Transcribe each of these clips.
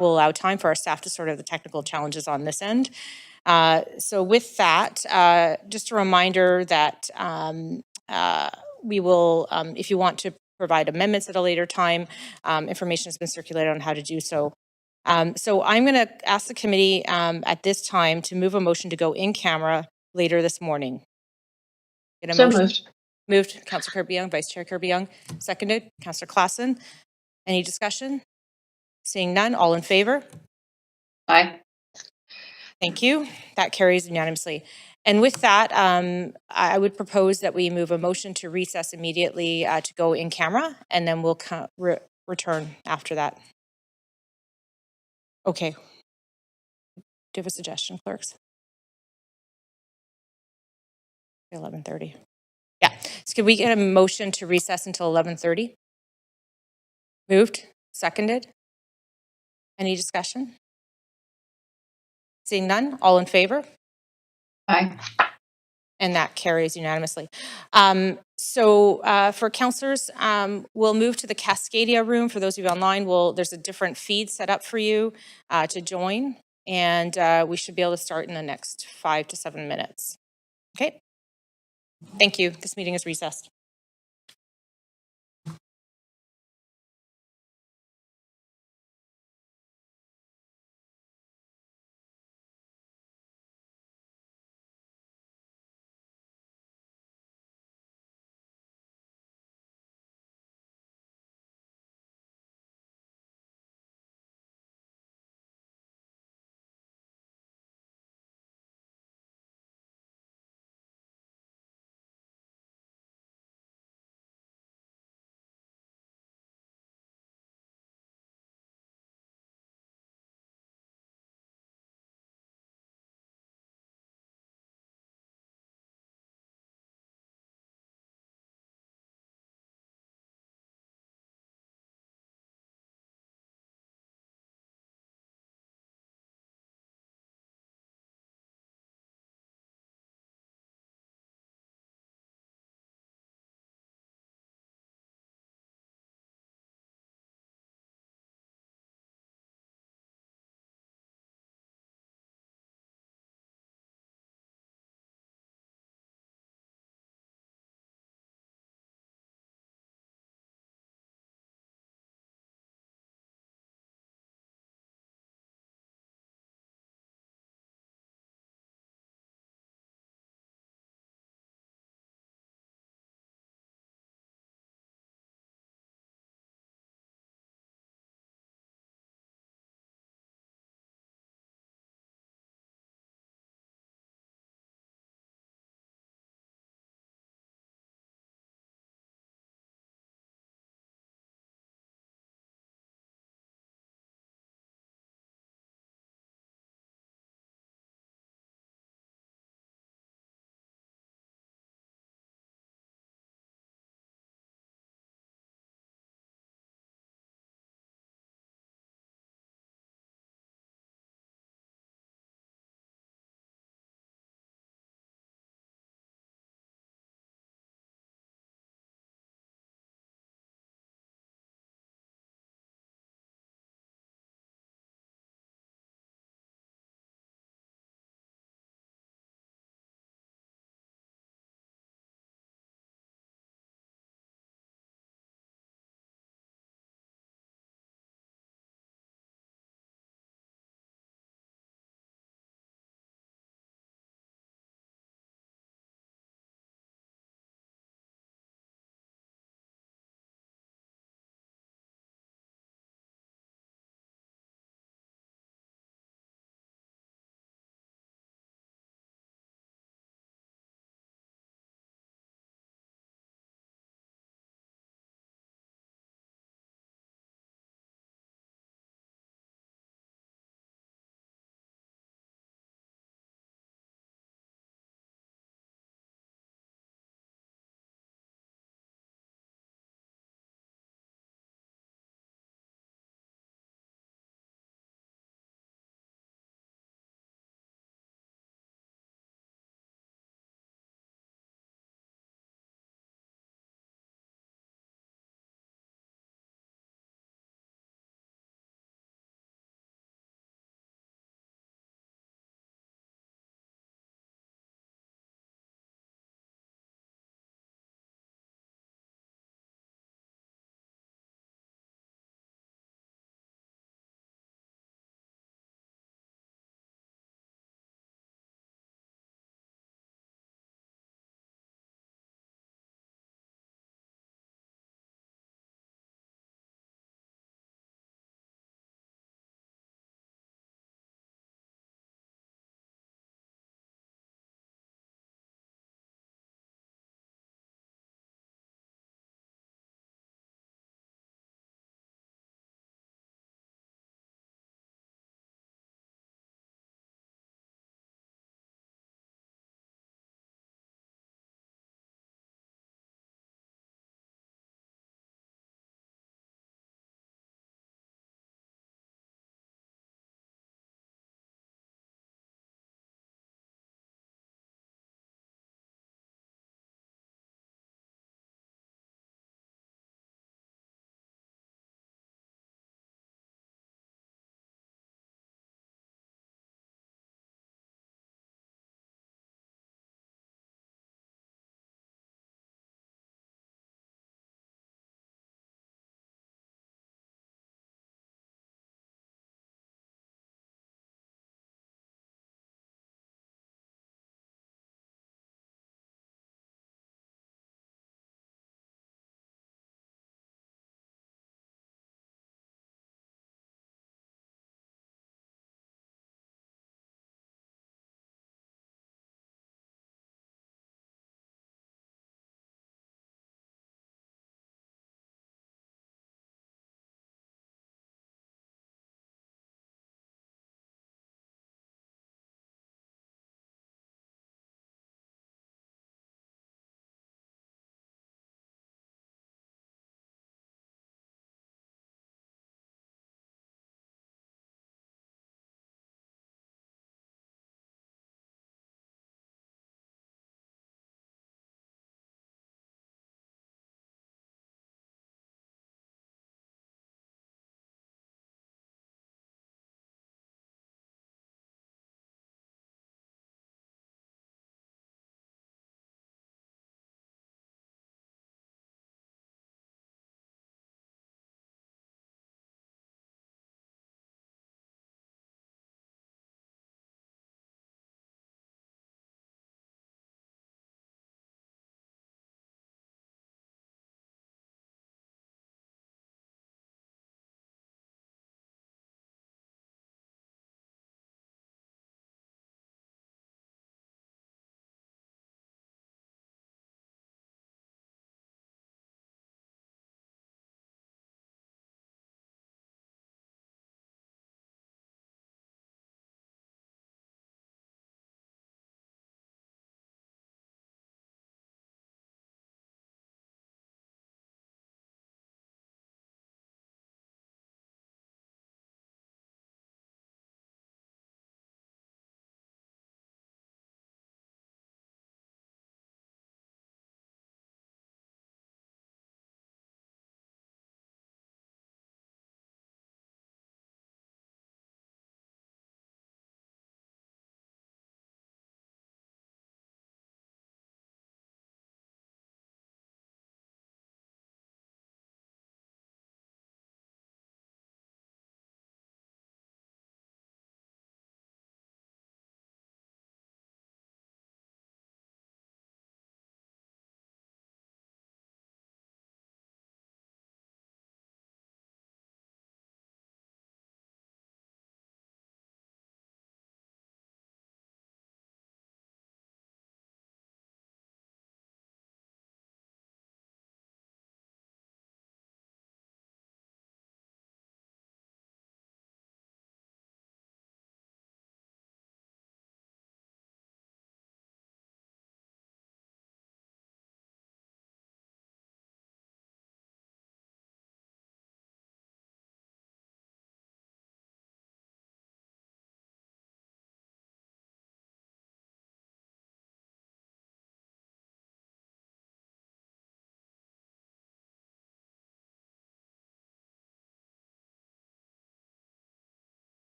will allow time for our staff to sort out the technical challenges on this end. So with that, just a reminder that we will, if you want to provide amendments at a later time, information has been circulated on how to do so. So I'm going to ask the committee at this time to move a motion to go in camera later this morning. Get a So motion? moved. Moved, Councillor Kirby-Young, Vice Chair Kirby-Young. Seconded, Councillor Klassen. Any discussion? Seeing none, all in favor? Aye. Thank you. That carries unanimously. And with that, I would propose that we move a motion to recess immediately to go in camera, and then we'll return after that. Okay. Do you have a suggestion, clerks? 11:30. Yeah. So could we get a motion to recess until 11:30? Moved. Seconded. Any discussion? Seeing none, all in favor? Aye. And that carries unanimously. For councillors, we'll move to the Cascadia room. For those of you online, there's a different feed set up for you to join, and we should be able to start in the next 5 to 7 minutes. Okay. Thank you. This meeting is recessed.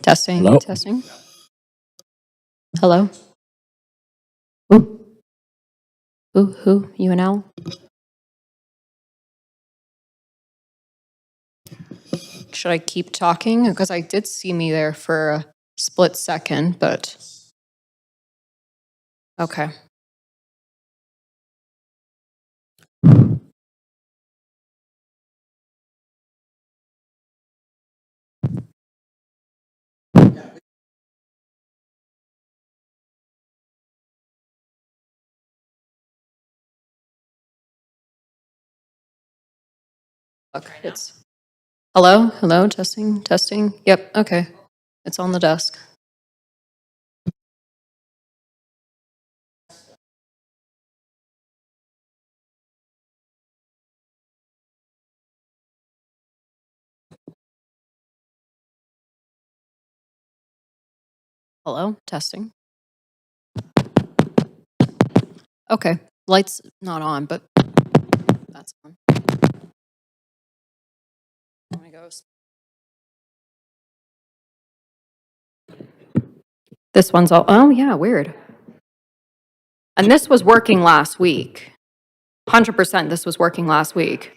Testing, Hello? testing. Hello? Ooh. Who? You and Al? Should I keep talking? Because I did see me there for a split second, but okay. Okay, it's hello, testing. Yep, okay. It's on the desk. Hello, testing. Okay, light's not on, but that's on. There it goes. This one's all, oh yeah, weird. And this was working last week. 100% this was working last week.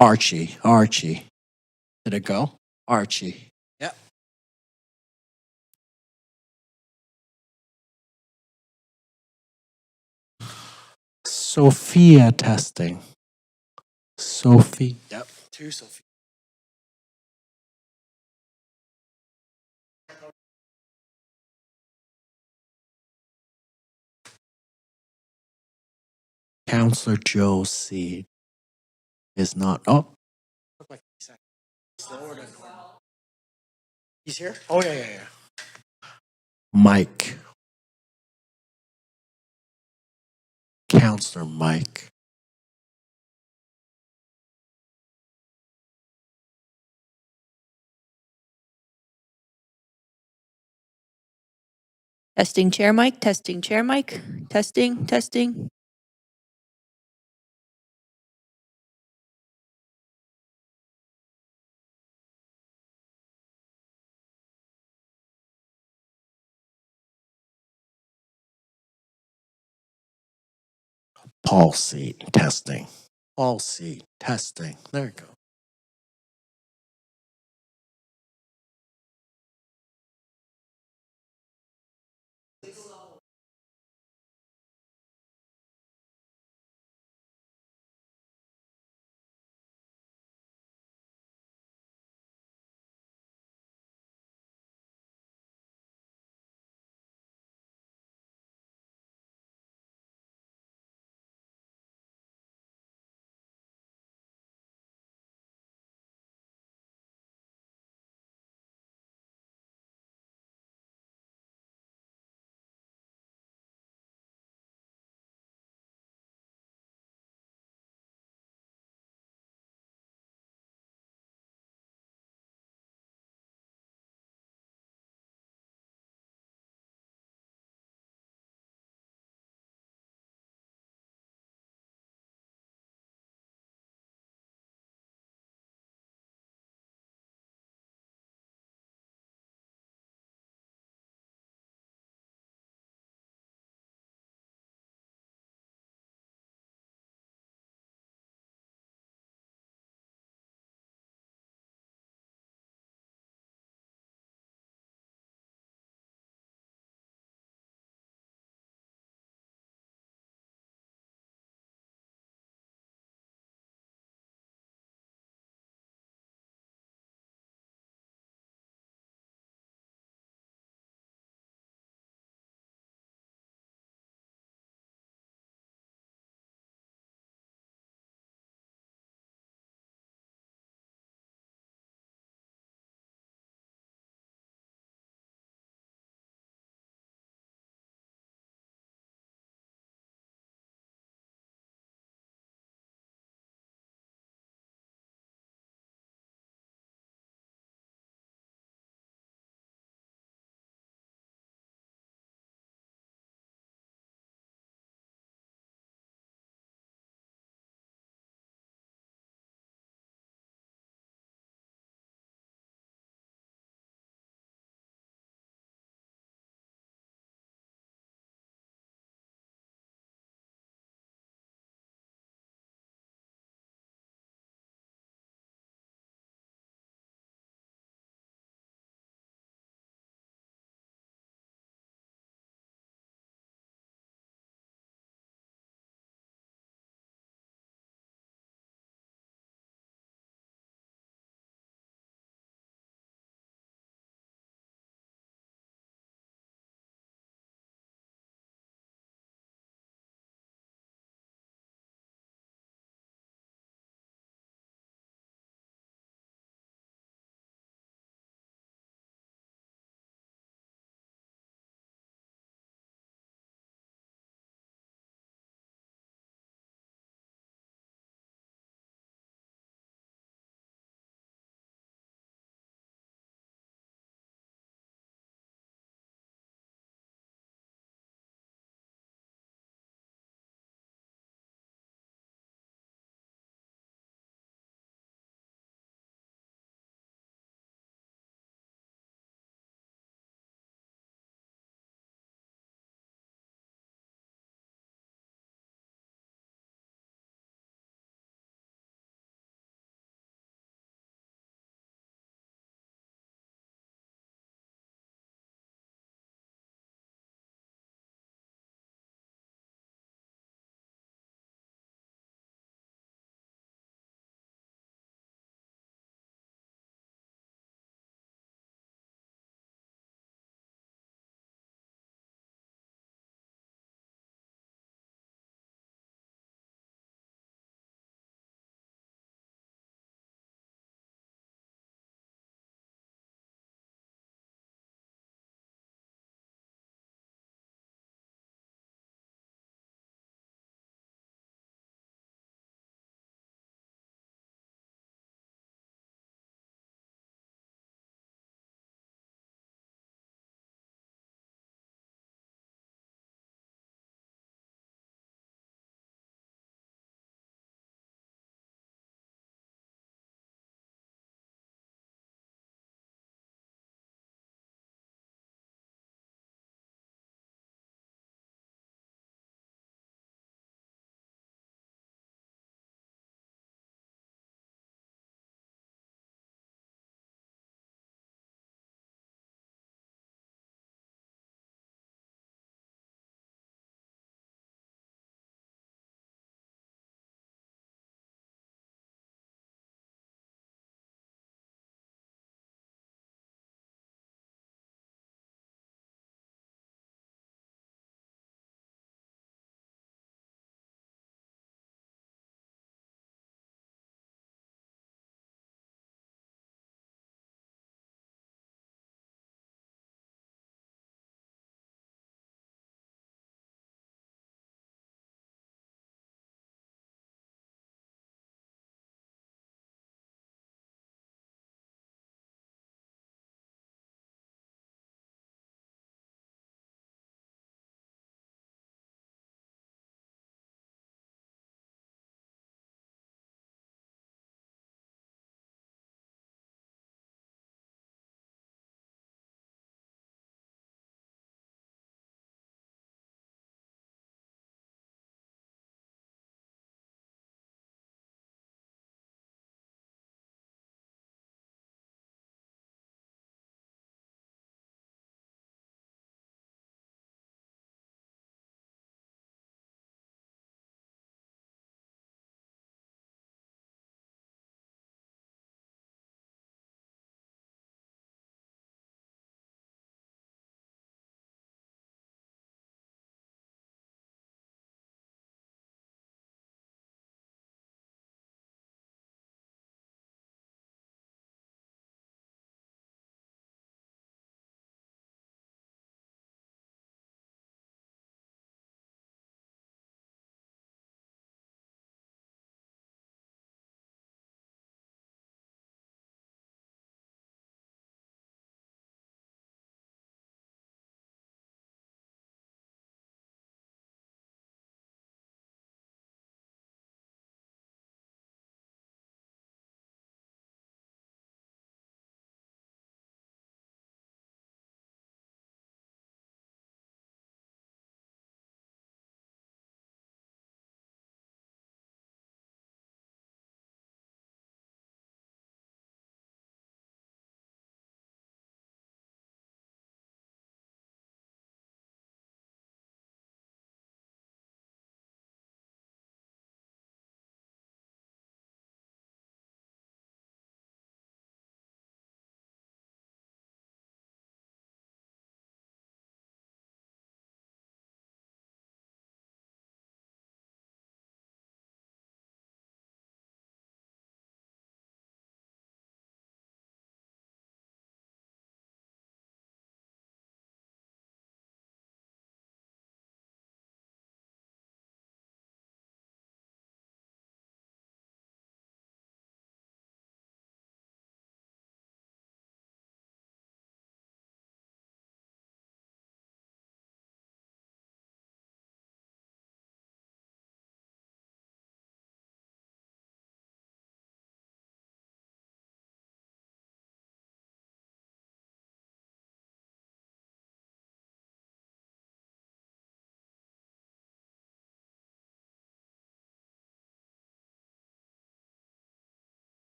Archie. Did it go? Archie. Yep. Sophia testing. Sophie. Yep. 2 Sophia. Counselor Josie is not. Oh. Look like he's here? Oh, yeah. Mike. Counselor Mike. Testing chair mic, testing chair mic, testing. Paul seat testing. Paul seat testing. There you go.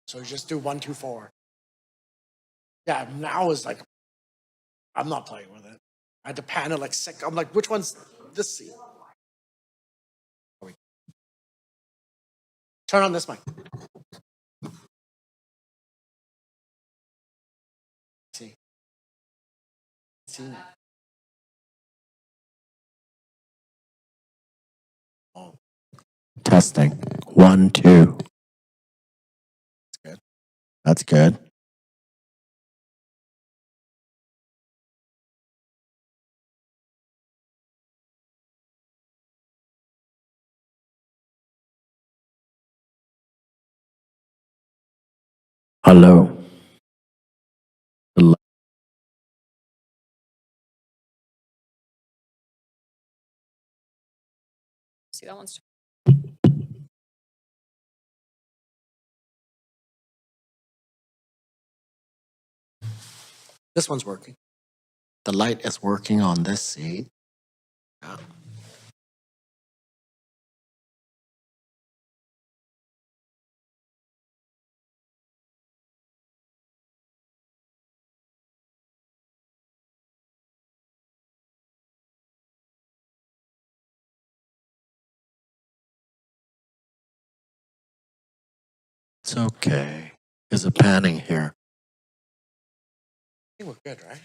So you just do 1, 2, 4. Yeah, now is like, I'm not playing with it. I had to panic like sick. I'm like, which one's this seat? Turn on this mic. See. See. Oh. Testing. 1, 2. That's good. That's good. Hello. See, that one's. This one's working. The light is working on this seat. Yeah. It's okay. There's a panning here. I think we're good, right?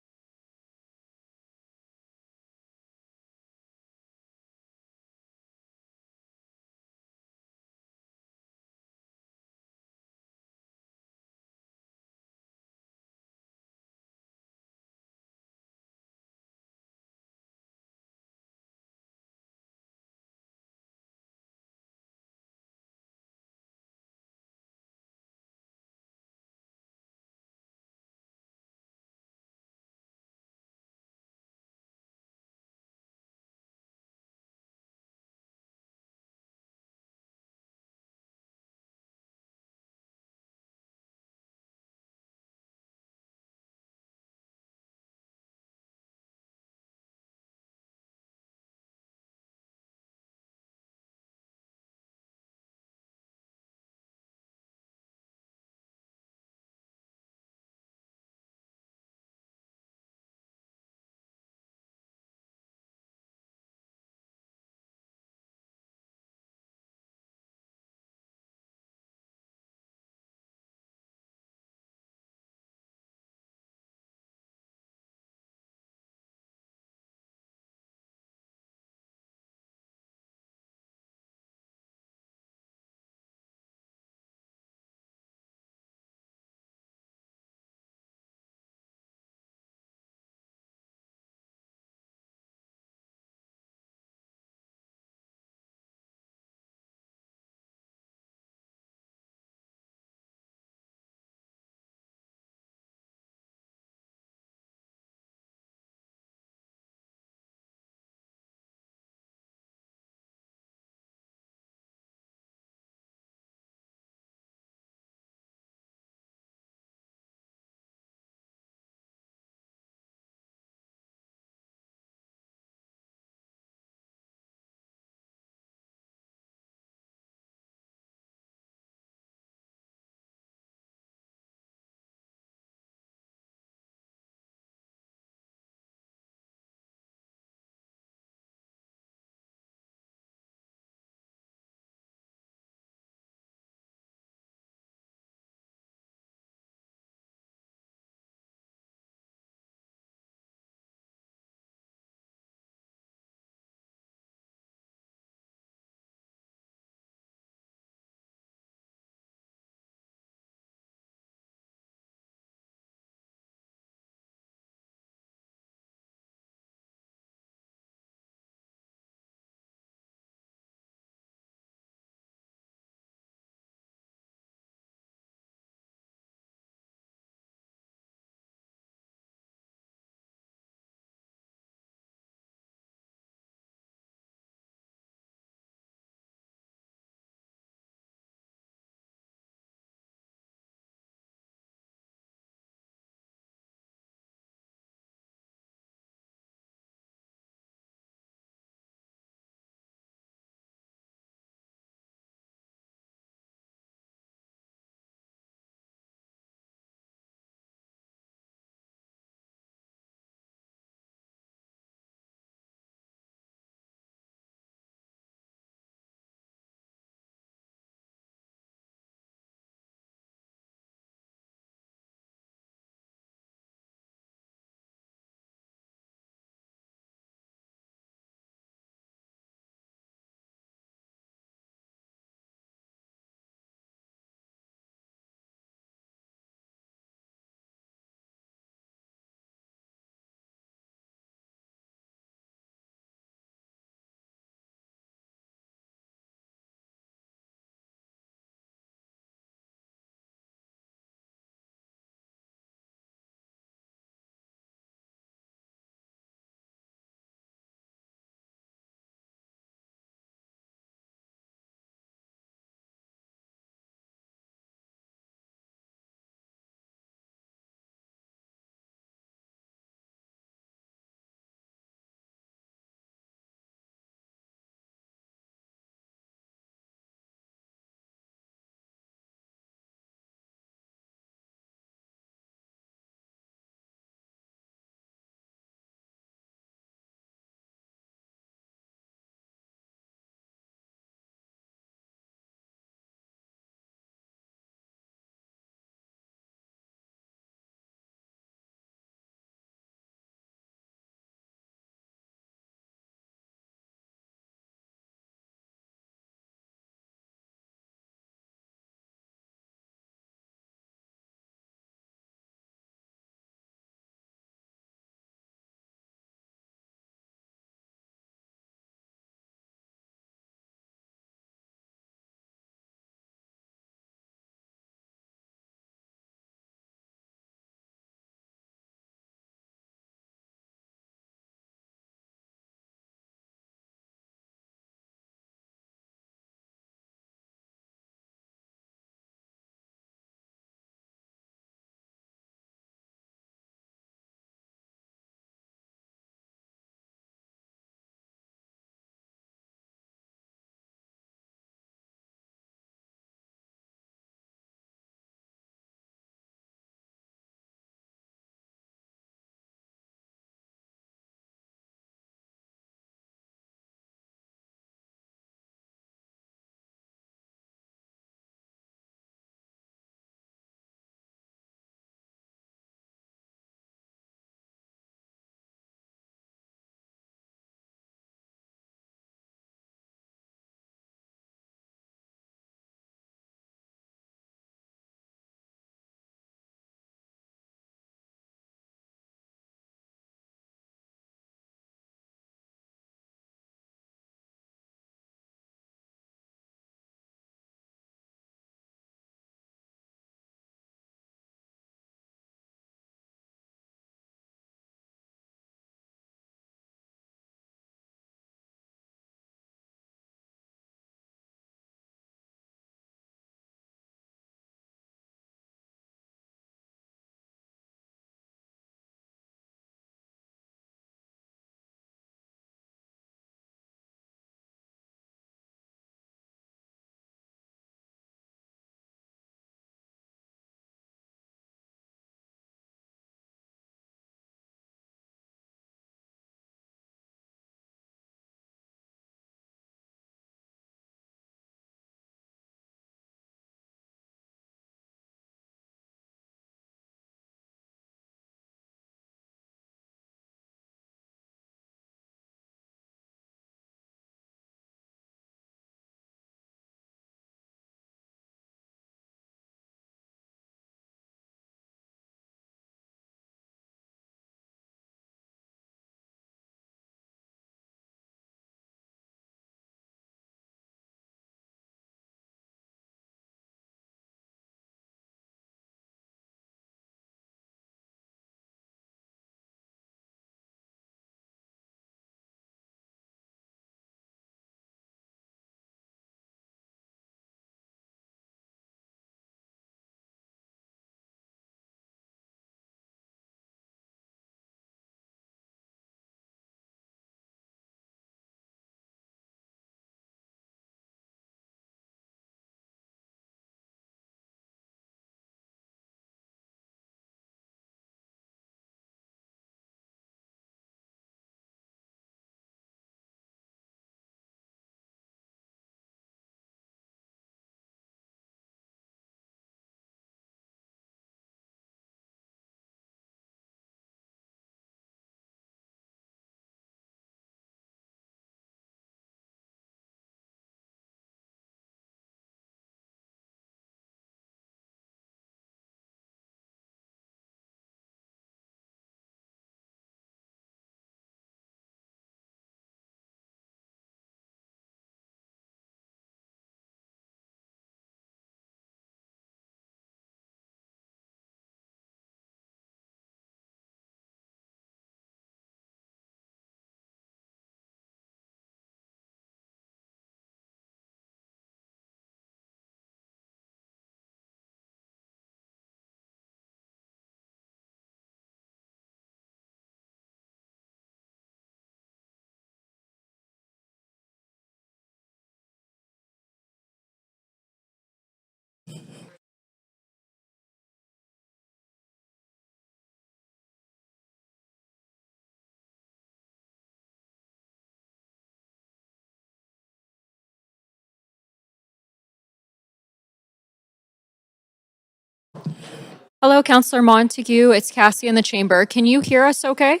Hello, Councillor Montague. It's Cassie in the chamber. Can you hear us okay?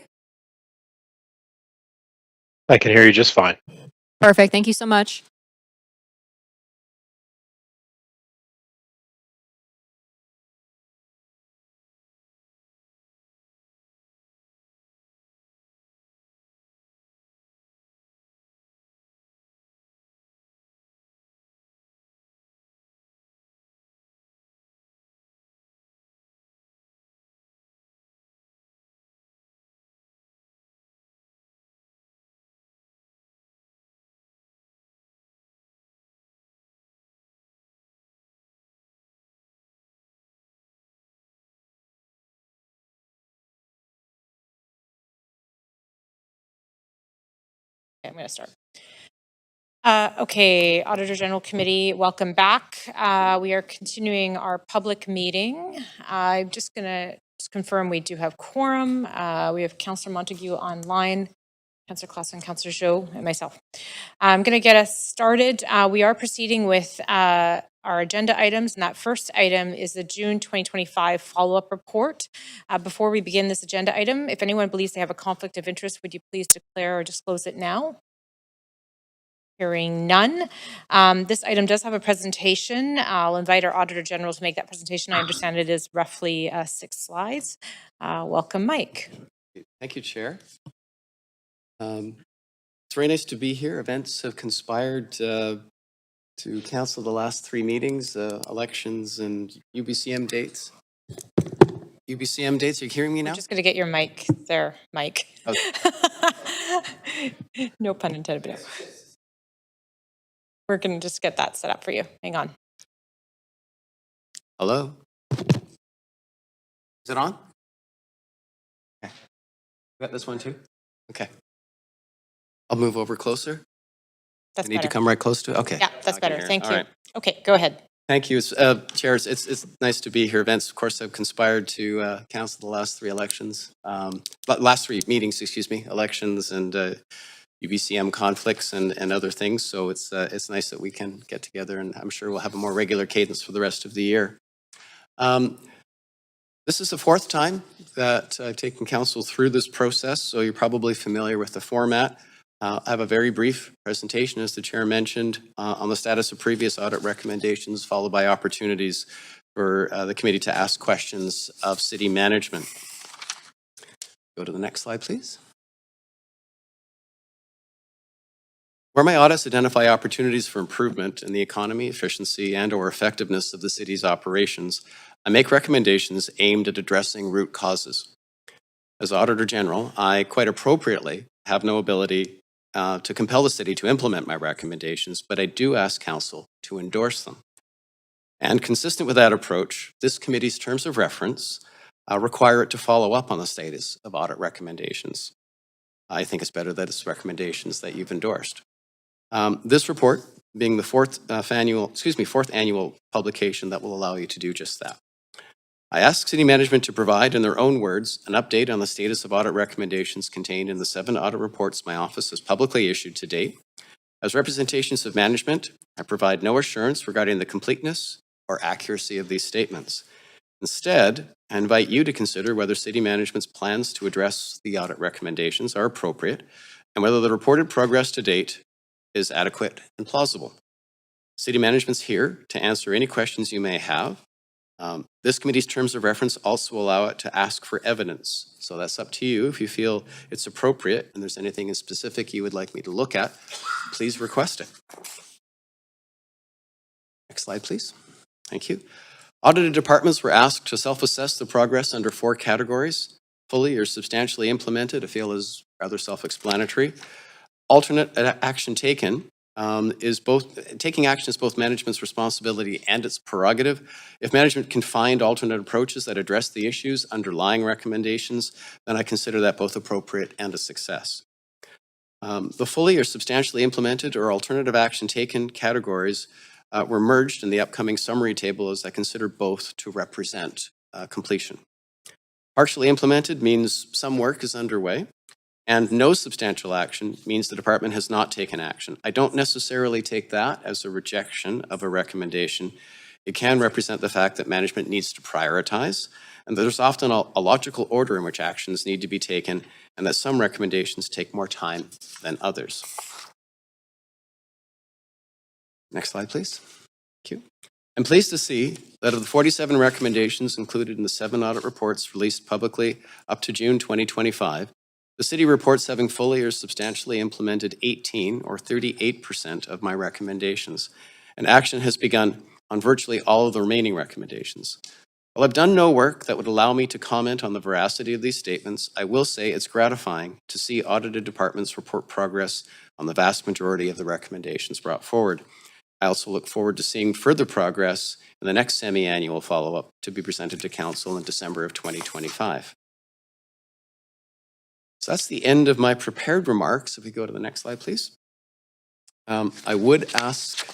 I can hear you just fine. Perfect. Thank you so much. Okay, I'm going to start. Okay, Auditor General Committee, welcome back. We are continuing our public meeting. I'm just going to confirm we do have quorum. We have Councillor Montague online, Councillor Clausen, Councillor Joe, and myself. I'm going to get us started. We are proceeding with our agenda items, and that first item is the June 2025 follow-up report. Before we begin this agenda item, if anyone believes they have a conflict of interest, would you please declare or disclose it now? Hearing none. This item does have a presentation. I'll invite our Auditor General to make that presentation. I understand it is roughly 6 slides. Welcome, Mike. Thank you, Chair. It's very nice to be here. Events have conspired to cancel the last 3 meetings, elections and UBCM dates. UBCM dates, are you hearing me now? I'm just going to get your mic there, Mike. No pun intended. We're going to just get that set up for you. Hang on. Hello? Is it on? Okay. You got this one too? Okay. I'll move over closer. That's I need better. to come right close to it? Okay. Yeah, that's I can better. hear it. Thank All you. right. Okay, go ahead. Thank you. Chair, it's nice to be here. Events, of course, have conspired to cancel the last 3 elections, last 3 meetings, excuse me, elections and UBCM conflicts and other things. So it's nice that we can get together, and I'm sure we'll have a more regular cadence for the rest of the year. This is the 4th time that I've taken council through this process, so you're probably familiar with the format. I have a very brief presentation, as the chair mentioned, on the status of previous audit recommendations, followed by opportunities for the committee to ask questions of city management. Go to the next slide, please. Where my audits identify opportunities for improvement in the economy, efficiency, and/or effectiveness of the city's operations, I make recommendations aimed at addressing root causes. As Auditor General, I quite appropriately have no ability to compel the city to implement my recommendations, but I do ask council to endorse them. And consistent with that approach, this committee's terms of reference require it to follow up on the status of audit recommendations. I think it's better that it's recommendations that you've endorsed. This report being the fourth annual publication that will allow you to do just that. I ask city management to provide, in their own words, an update on the status of audit recommendations contained in the 7 audit reports my office has publicly issued to date. As representations of management, I provide no assurance regarding the completeness or accuracy of these statements. Instead, I invite you to consider whether city management's plans to address the audit recommendations are appropriate and whether the reported progress to date is adequate and plausible. City management's here to answer any questions you may have. This committee's terms of reference also allow it to ask for evidence. So that's up to you. If you feel it's appropriate and there's anything in specific you would like me to look at, please request it. Next slide, please. Thank you. Audited departments were asked to self-assess the progress under 4 categories. Fully or substantially implemented, I feel is rather self-explanatory. Alternate action taken taking action is both management's responsibility and its prerogative. If management can find alternate approaches that address the issues underlying recommendations, then I consider that both appropriate and a success. The fully or substantially implemented or alternative action taken categories were merged in the upcoming summary table, as I consider both to represent completion. Partially implemented means some work is underway, and no substantial action means the department has not taken action. I don't necessarily take that as a rejection of a recommendation. It can represent the fact that management needs to prioritize, and there's often a logical order in which actions need to be taken, and that some recommendations take more time than others. Next slide, please. Thank you. I'm pleased to see that of the 47 recommendations included in the 7 audit reports released publicly up to June 2025, the city reports having fully or substantially implemented 18 or 38% of my recommendations, and action has begun on virtually all of the remaining recommendations. While I've done no work that would allow me to comment on the veracity of these statements, I will say it's gratifying to see audited departments report progress on the vast majority of the recommendations brought forward. I also look forward to seeing further progress in the next semi-annual follow-up to be presented to Council in December of 2025. So that's the end of my prepared remarks. If we go to the next slide, please. I would ask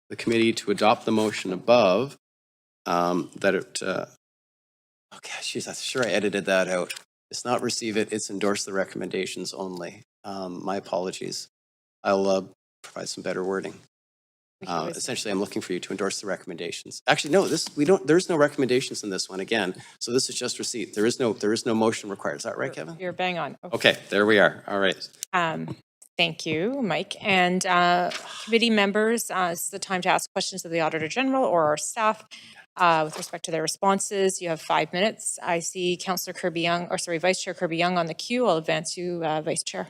the committee to adopt the motion above that it, okay, geez, I'm sure I edited that out. It's not receive it, it's endorse the recommendations only. My apologies. I'll provide some better wording. Essentially, I'm looking for you to endorse the recommendations. Actually, no, there's no recommendations in this one again. So this is just receipt. There is no motion required. Is that right, Kevin? You're bang on. Okay, there we are. All right. Thank you, Mike. And committee members, this is the time to ask questions of the Auditor General or our staff with respect to their responses. You have 5 minutes. I see Councillor Kirby-Young, or sorry, Vice Chair Kirby-Young on the queue. I'll advance you, Vice Chair.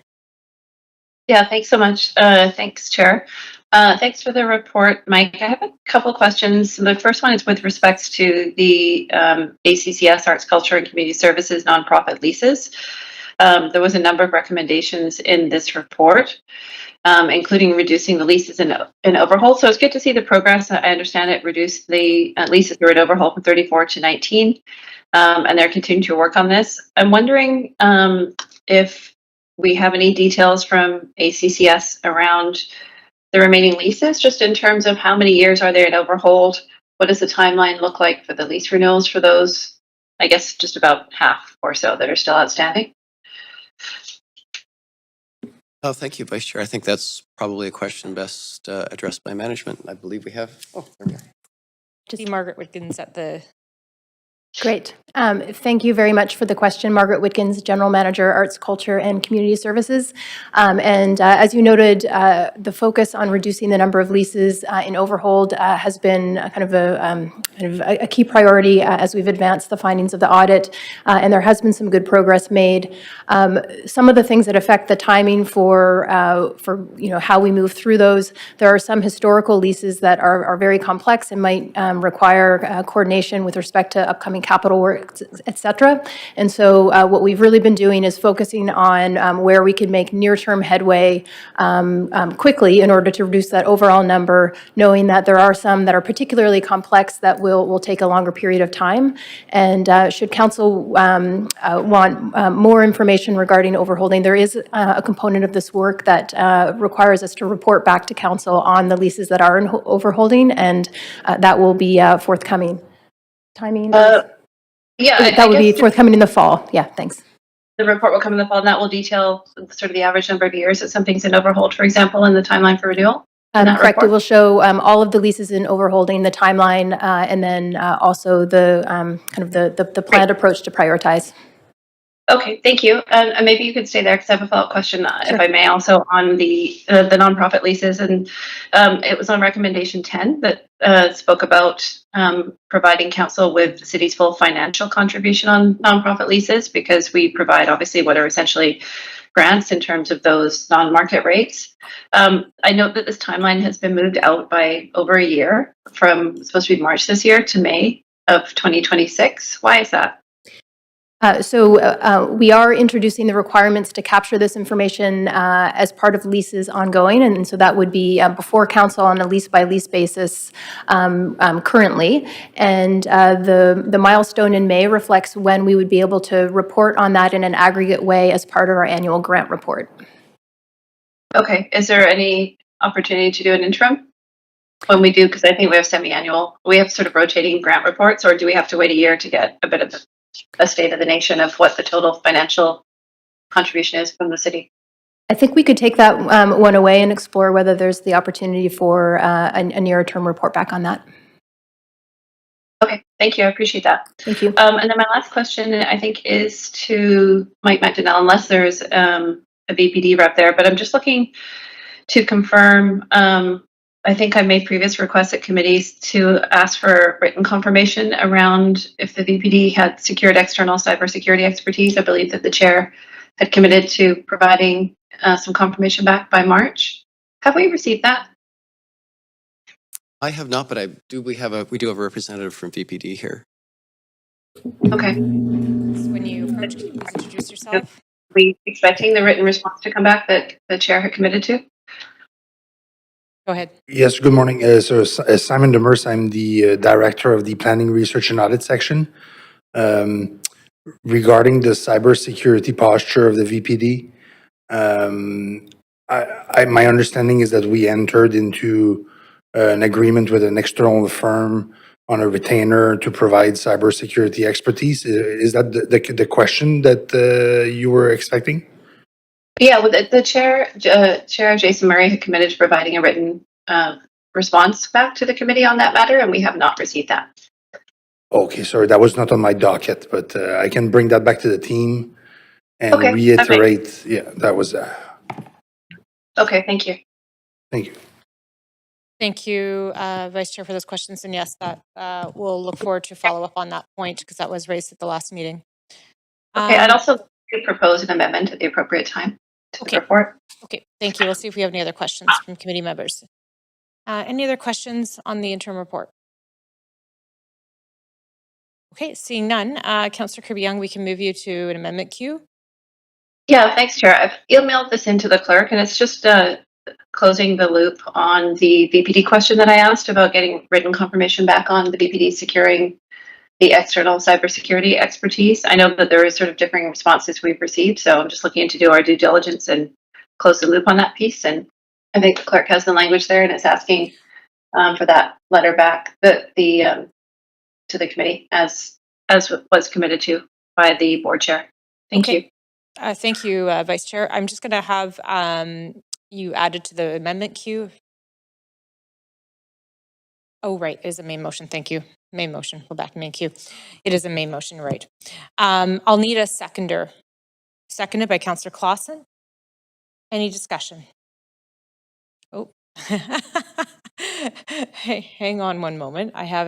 Yeah, thanks so much. Thanks, Chair. Thanks for the report, Mike. I have a couple of questions. The first one is with respects to the ACCS, Arts, Culture, and Community Services nonprofit leases. There was a number of recommendations in this report, including reducing the leases in overhaul. So it's good to see the progress. I understand it reduced the leases that were in overhaul from 34 to 19, and they're continuing to work on this. I'm wondering if we have any details from ACCS around the remaining leases, just in terms of how many years are they in overhaul? What does the timeline look like for the lease renewals for those? I guess just about half or so that are still outstanding. Oh, thank you, Vice Chair. I think that's probably a question best addressed by management. I believe we have, oh, there we are. See Margaret Witkins at the... Great. Thank you very much for the question. Margaret Witkins, General Manager, Arts, Culture, and Community Services. As you noted, the focus on reducing the number of leases in overhold has been kind of a key priority as we've advanced the findings of the audit, and there has been some good progress made. Some of the things that affect the timing for how we move through those, there are some historical leases that are very complex and might require coordination with respect to upcoming capital work, et cetera. And so what we've really been doing is focusing on where we can make near-term headway quickly in order to reduce that overall number, knowing that there are some that are particularly complex that will take a longer period of time. And should council want more information regarding overholding, there is a component of this work that requires us to report back to council on the leases that are in overholding, and that will be forthcoming. Timing? Yeah, that would be forthcoming in the fall. Yeah, thanks. The report will come in the fall, and that will detail sort of the average number of years that something's in overhold, for example, and the timeline for renewal. Correct. Report? It will show all of the leases in overholding, the timeline, and then also the kind of the planned approach to prioritize. Okay, thank you. And maybe you could stay there because I have a follow-up question, sure, if I may, also on the nonprofit leases. And it was on recommendation 10 that spoke about providing council with the city's full financial contribution on nonprofit leases, because we provide obviously what are essentially grants in terms of those non-market rates. I note that this timeline has been moved out by over a year, from supposed to be March this year to May of 2026. Why is that? We are introducing the requirements to capture this information as part of leases ongoing, and so that would be before council on a lease-by-lease basis currently. And the milestone in May reflects when we would be able to report on that in an aggregate way as part of our annual grant report. Okay. Is there any opportunity to do an interim when we do? Because I think we have semi-annual. We have sort of rotating grant reports, or do we have to wait a year to get a bit of a state of the nation of what the total financial contribution is from the city? I think we could take that one away and explore whether there's the opportunity for a nearer term report back on that. Thank you. I appreciate that. Thank you. And then my last question, I think, is to Mike McDonnell, unless there's a VPD rep there. But I'm just looking to confirm. I think I made previous requests at committees to ask for written confirmation around if the VPD had secured external cybersecurity expertise. I believe that the chair had committed to providing some confirmation back by March. Have we received that? I have not, but we do have a representative from VPD here. Okay. When you approach, can you please introduce yourself? Are we expecting the written response to come back that the chair had committed to? Go ahead. Yes, good morning. Simon Demers, I'm the Director of the Planning, Research, and Audit Section. Regarding the cybersecurity posture of the VPD, my understanding is that we entered into an agreement with an external firm on a retainer to provide cybersecurity expertise. Is that the question that you were expecting? Yeah, well, the chair, Chair Jason Murray, had committed to providing a written response back to the committee on that matter, and we have not received that. Okay, sorry, that was not on my docket, but I can bring that back to the team and Okay, reiterate. Yeah, that was, Okay, thank you. thank you. Thank you, Vice Chair, for those questions. And yes, that we'll look forward to follow up on that point because that was raised at the last meeting. Okay, I'd also propose an amendment at the appropriate time to the report. Okay, thank you. We'll see if we have any other questions from committee members. Any other questions on the interim report? Okay, seeing none, Councillor Kirby-Young, we can move you to an amendment queue. Yeah, thanks, Chair. I've emailed this into the clerk, and it's just closing the loop on the VPD question that I asked about getting written confirmation back on the VPD securing the external cybersecurity expertise. I know that there is sort of differing responses we've received, so I'm just looking to do our due diligence and close the loop on that piece. And I think the clerk has the language there, and it's asking for that letter back to the committee as was committed to by the board chair. Thank you. Thank you, Vice Chair. I'm just going to have you added to the amendment queue. Oh, right, it is a main motion. Thank you. Main motion. Go back to main queue. It is a main motion, right? I'll need a seconder. Seconded by Councillor Clausen. Any discussion? Oh, hey, hang on one moment. I have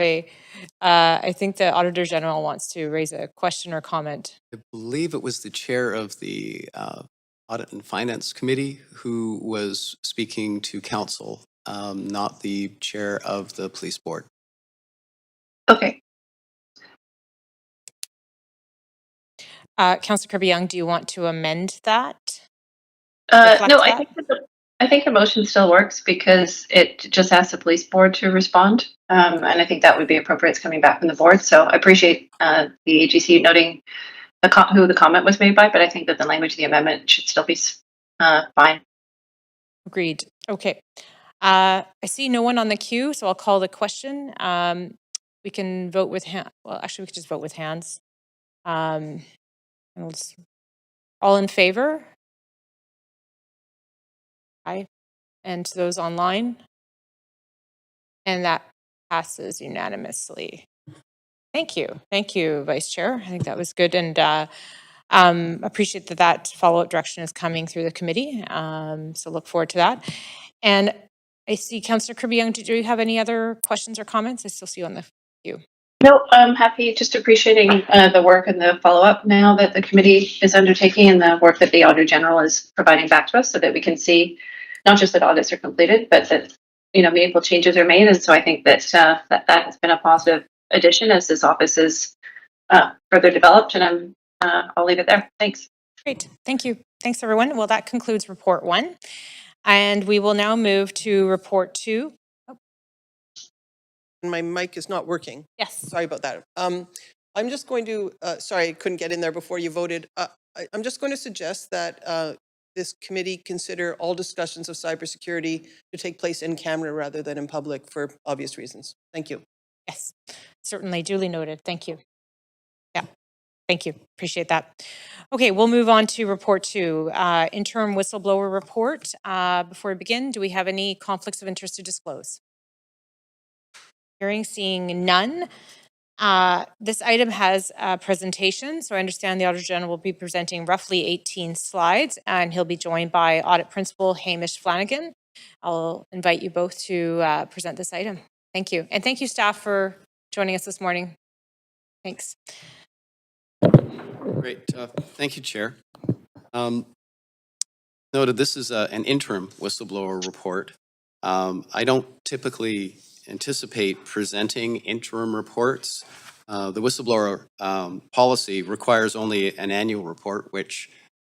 I think the Auditor General wants to raise a question or comment. I believe it was the chair of the Audit and Finance Committee who was speaking to council, not the chair of the police board. Okay. Councillor Kirby-Young, do you want to amend that? No, I think the motion still works because it just asks the police board to respond. And I think that would be appropriate. It's coming back from the board. So I appreciate the AGC noting who the comment was made by, but I think that the language of the amendment should still be fine. Agreed. Okay. I see no one on the queue, so I'll call the question. We can vote with hand. Well, actually, we could just vote with hands. And all in favor? Aye. And to those online? And that passes unanimously. Thank you. Thank you, Vice Chair. I think that was good, and appreciate that follow-up direction is coming through the committee. So look forward to that. And I see Councillor Kirby-Young, do you have any other questions or comments? I still see you on the queue. No, I'm happy, just appreciating the work and the follow-up now that the committee is undertaking and the work that the Auditor General is providing back to us so that we can see not just that audits are completed, but that meaningful changes are made. And so I think that that has been a positive addition as this office is further developed. And I'll leave it there. Thanks. Great. Thank you. Thanks, everyone. Well, that concludes report 1. And we will now move to report 2. My mic is not working. Yes. Sorry about that. I'm just going to, sorry, I couldn't get in there before you voted. I'm just going to suggest that this committee consider all discussions of cybersecurity to take place in camera rather than in public for obvious reasons. Thank you. Yes, certainly. Duly noted. Thank you. Yeah, thank you. Appreciate that. Okay, we'll move on to report 2, interim whistleblower report. Before we begin, do we have any conflicts of interest to disclose? Hearing, seeing none. This item has a presentation, so I understand the Auditor General will be presenting roughly 18 slides, and he'll be joined by Audit Principal Hamish Flanagan. I'll invite you both to present this item. Thank you. And thank you, staff, for joining us this morning. Thanks. Great. Thank you, Chair. Noted this is an interim whistleblower report. I don't typically anticipate presenting interim reports. The whistleblower policy requires only an annual report, which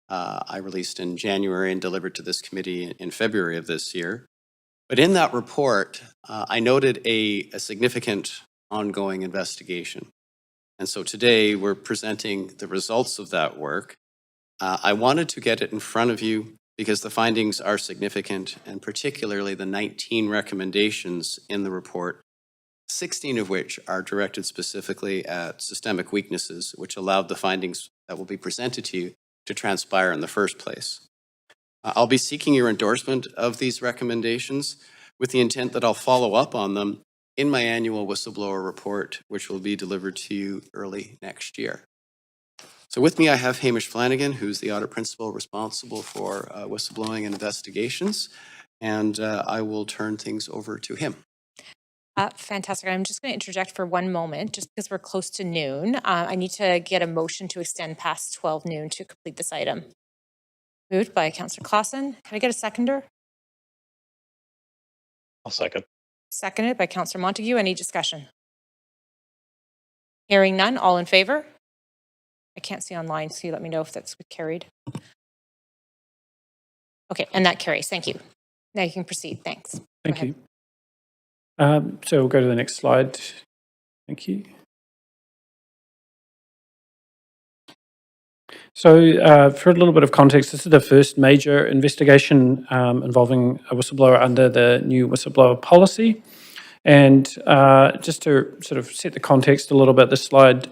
I released in January and delivered to this committee in February of this year. But in that report, I noted a significant ongoing investigation. And so today we're presenting the results of that work. I wanted to get it in front of you because the findings are significant, and particularly the 19 recommendations in the report, 16 of which are directed specifically at systemic weaknesses, which allowed the findings that will be presented to you to transpire in the first place. I'll be seeking your endorsement of these recommendations with the intent that I'll follow up on them in my annual whistleblower report, which will be delivered to you early next year. So with me, I have Hamish Flanagan, who's the audit principal responsible for whistleblowing and investigations, and I will turn things over to him. Fantastic. I'm just going to interject for one moment, just because we're close to noon. I need to get a motion to extend past 12 noon to complete this item. Moved by Councillor Clausen. Can I get a seconder? I'll second. Seconded by Councillor Montague. Any discussion? Hearing none. All in favor? I can't see online, so you let me know if that's carried. Okay, and that carries. Thank you. Now you can proceed. Thanks. Thank you. So we'll go to the next slide. Thank you. So for a little bit of context, this is the first major investigation involving a whistleblower under the new whistleblower policy. And just to sort of set the context a little bit, this slide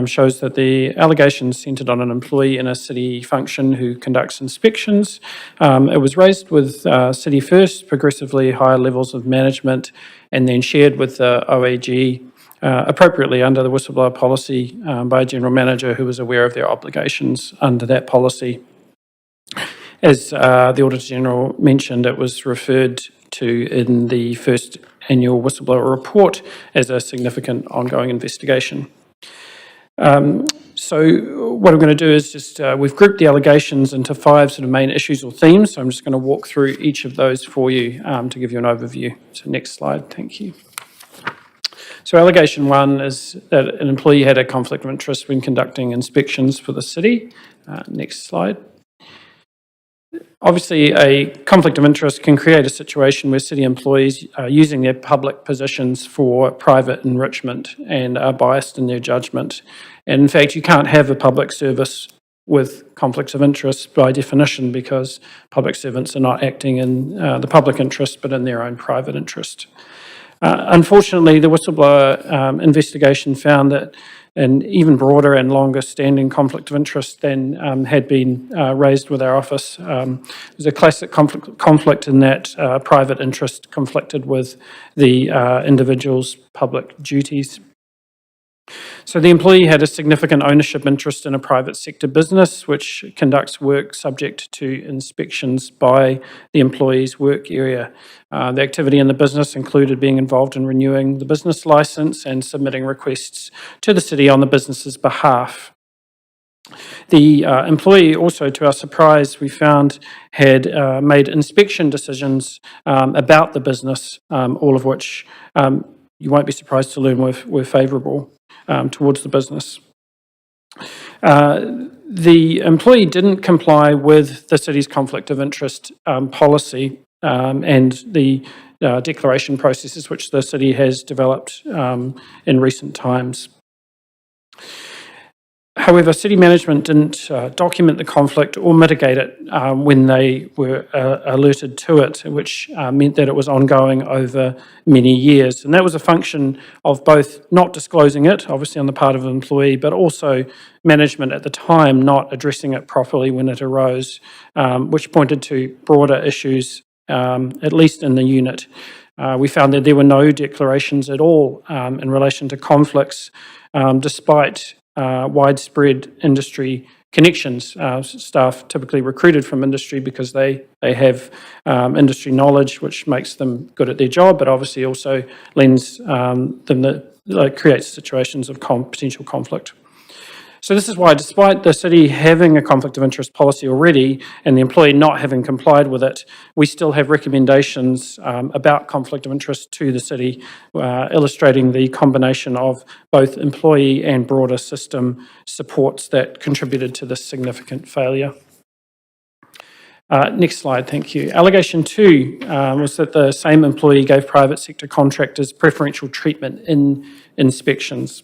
shows that the allegations centered on an employee in a city function who conducts inspections. It was raised with City First, progressively higher levels of management, and then shared with the OAG appropriately under the whistleblower policy by a general manager who was aware of their obligations under that policy. As the Auditor General mentioned, it was referred to in the first annual whistleblower report as a significant ongoing investigation. So what I'm going to do is just, we've grouped the allegations into 5 sort of main issues or themes. So I'm just going to walk through each of those for you to give you an overview. So next slide, thank you. So allegation 1 is that an employee had a conflict of interest when conducting inspections for the city. Next slide. Obviously, a conflict of interest can create a situation where city employees are using their public positions for private enrichment and are biased in their judgment. And in fact, you can't have a public service with conflicts of interest by definition, because public servants are not acting in the public interest but in their own private interest. Unfortunately, the whistleblower investigation found that an even broader and longer standing conflict of interest than had been raised with our office. There's a classic conflict in that private interest conflicted with the individual's public duties. So the employee had a significant ownership interest in a private sector business which conducts work subject to inspections by the employee's work area. The activity in the business included being involved in renewing the business license and submitting requests to the city on the business's behalf. The employee also, to our surprise, we found had made inspection decisions about the business, all of which you won't be surprised to learn were favourable towards the business. The employee didn't comply with the city's conflict of interest policy and the declaration processes which the city has developed in recent times. However, city management didn't document the conflict or mitigate it when they were alerted to it, which meant that it was ongoing over many years. And that was a function of both not disclosing it, obviously on the part of an employee, but also management at the time not addressing it properly when it arose, which pointed to broader issues, at least in the unit. We found that there were no declarations at all in relation to conflicts, despite widespread industry connections. Staff typically recruited from industry because they have industry knowledge, which makes them good at their job, but obviously also lends creates situations of potential conflict. So this is why, despite the city having a conflict of interest policy already and the employee not having complied with it, we still have recommendations about conflict of interest to the city, illustrating the combination of both employee and broader system supports that contributed to this significant failure. Next slide, thank you. Allegation 2 was that the same employee gave private sector contractors preferential treatment in inspections.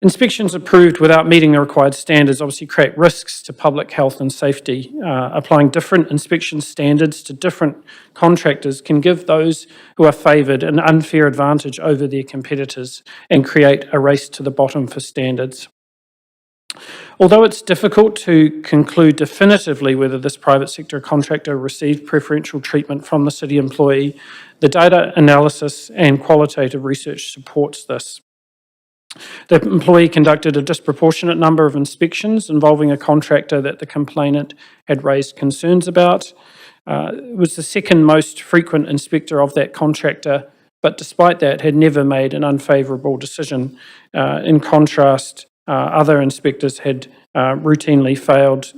Inspections approved without meeting the required standards obviously create risks to public health and safety. Applying different inspection standards to different contractors can give those who are favoured an unfair advantage over their competitors and create a race to the bottom for standards. Although it's difficult to conclude definitively whether this private sector contractor received preferential treatment from the city employee, the data analysis and qualitative research supports this. The employee conducted a disproportionate number of inspections involving a contractor that the complainant had raised concerns about. It was the second most frequent inspector of that contractor, but despite that had never made an unfavourable decision. In contrast, other inspectors had routinely failed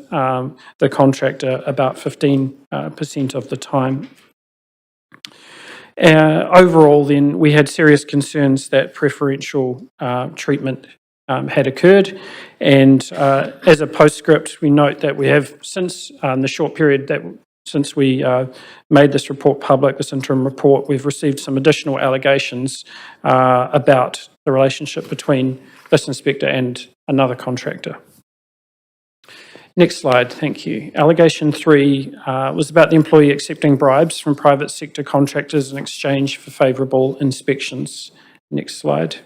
the contractor about 15% of the time. Overall, then, we had serious concerns that preferential treatment had occurred. And as a postscript, we note that we have, since the short period that since we made this report public, this interim report, we've received some additional allegations about the relationship between this inspector and another contractor. Next slide, thank you. Allegation 3 was about the employee accepting bribes from private sector contractors in exchange for favourable inspections. Next slide.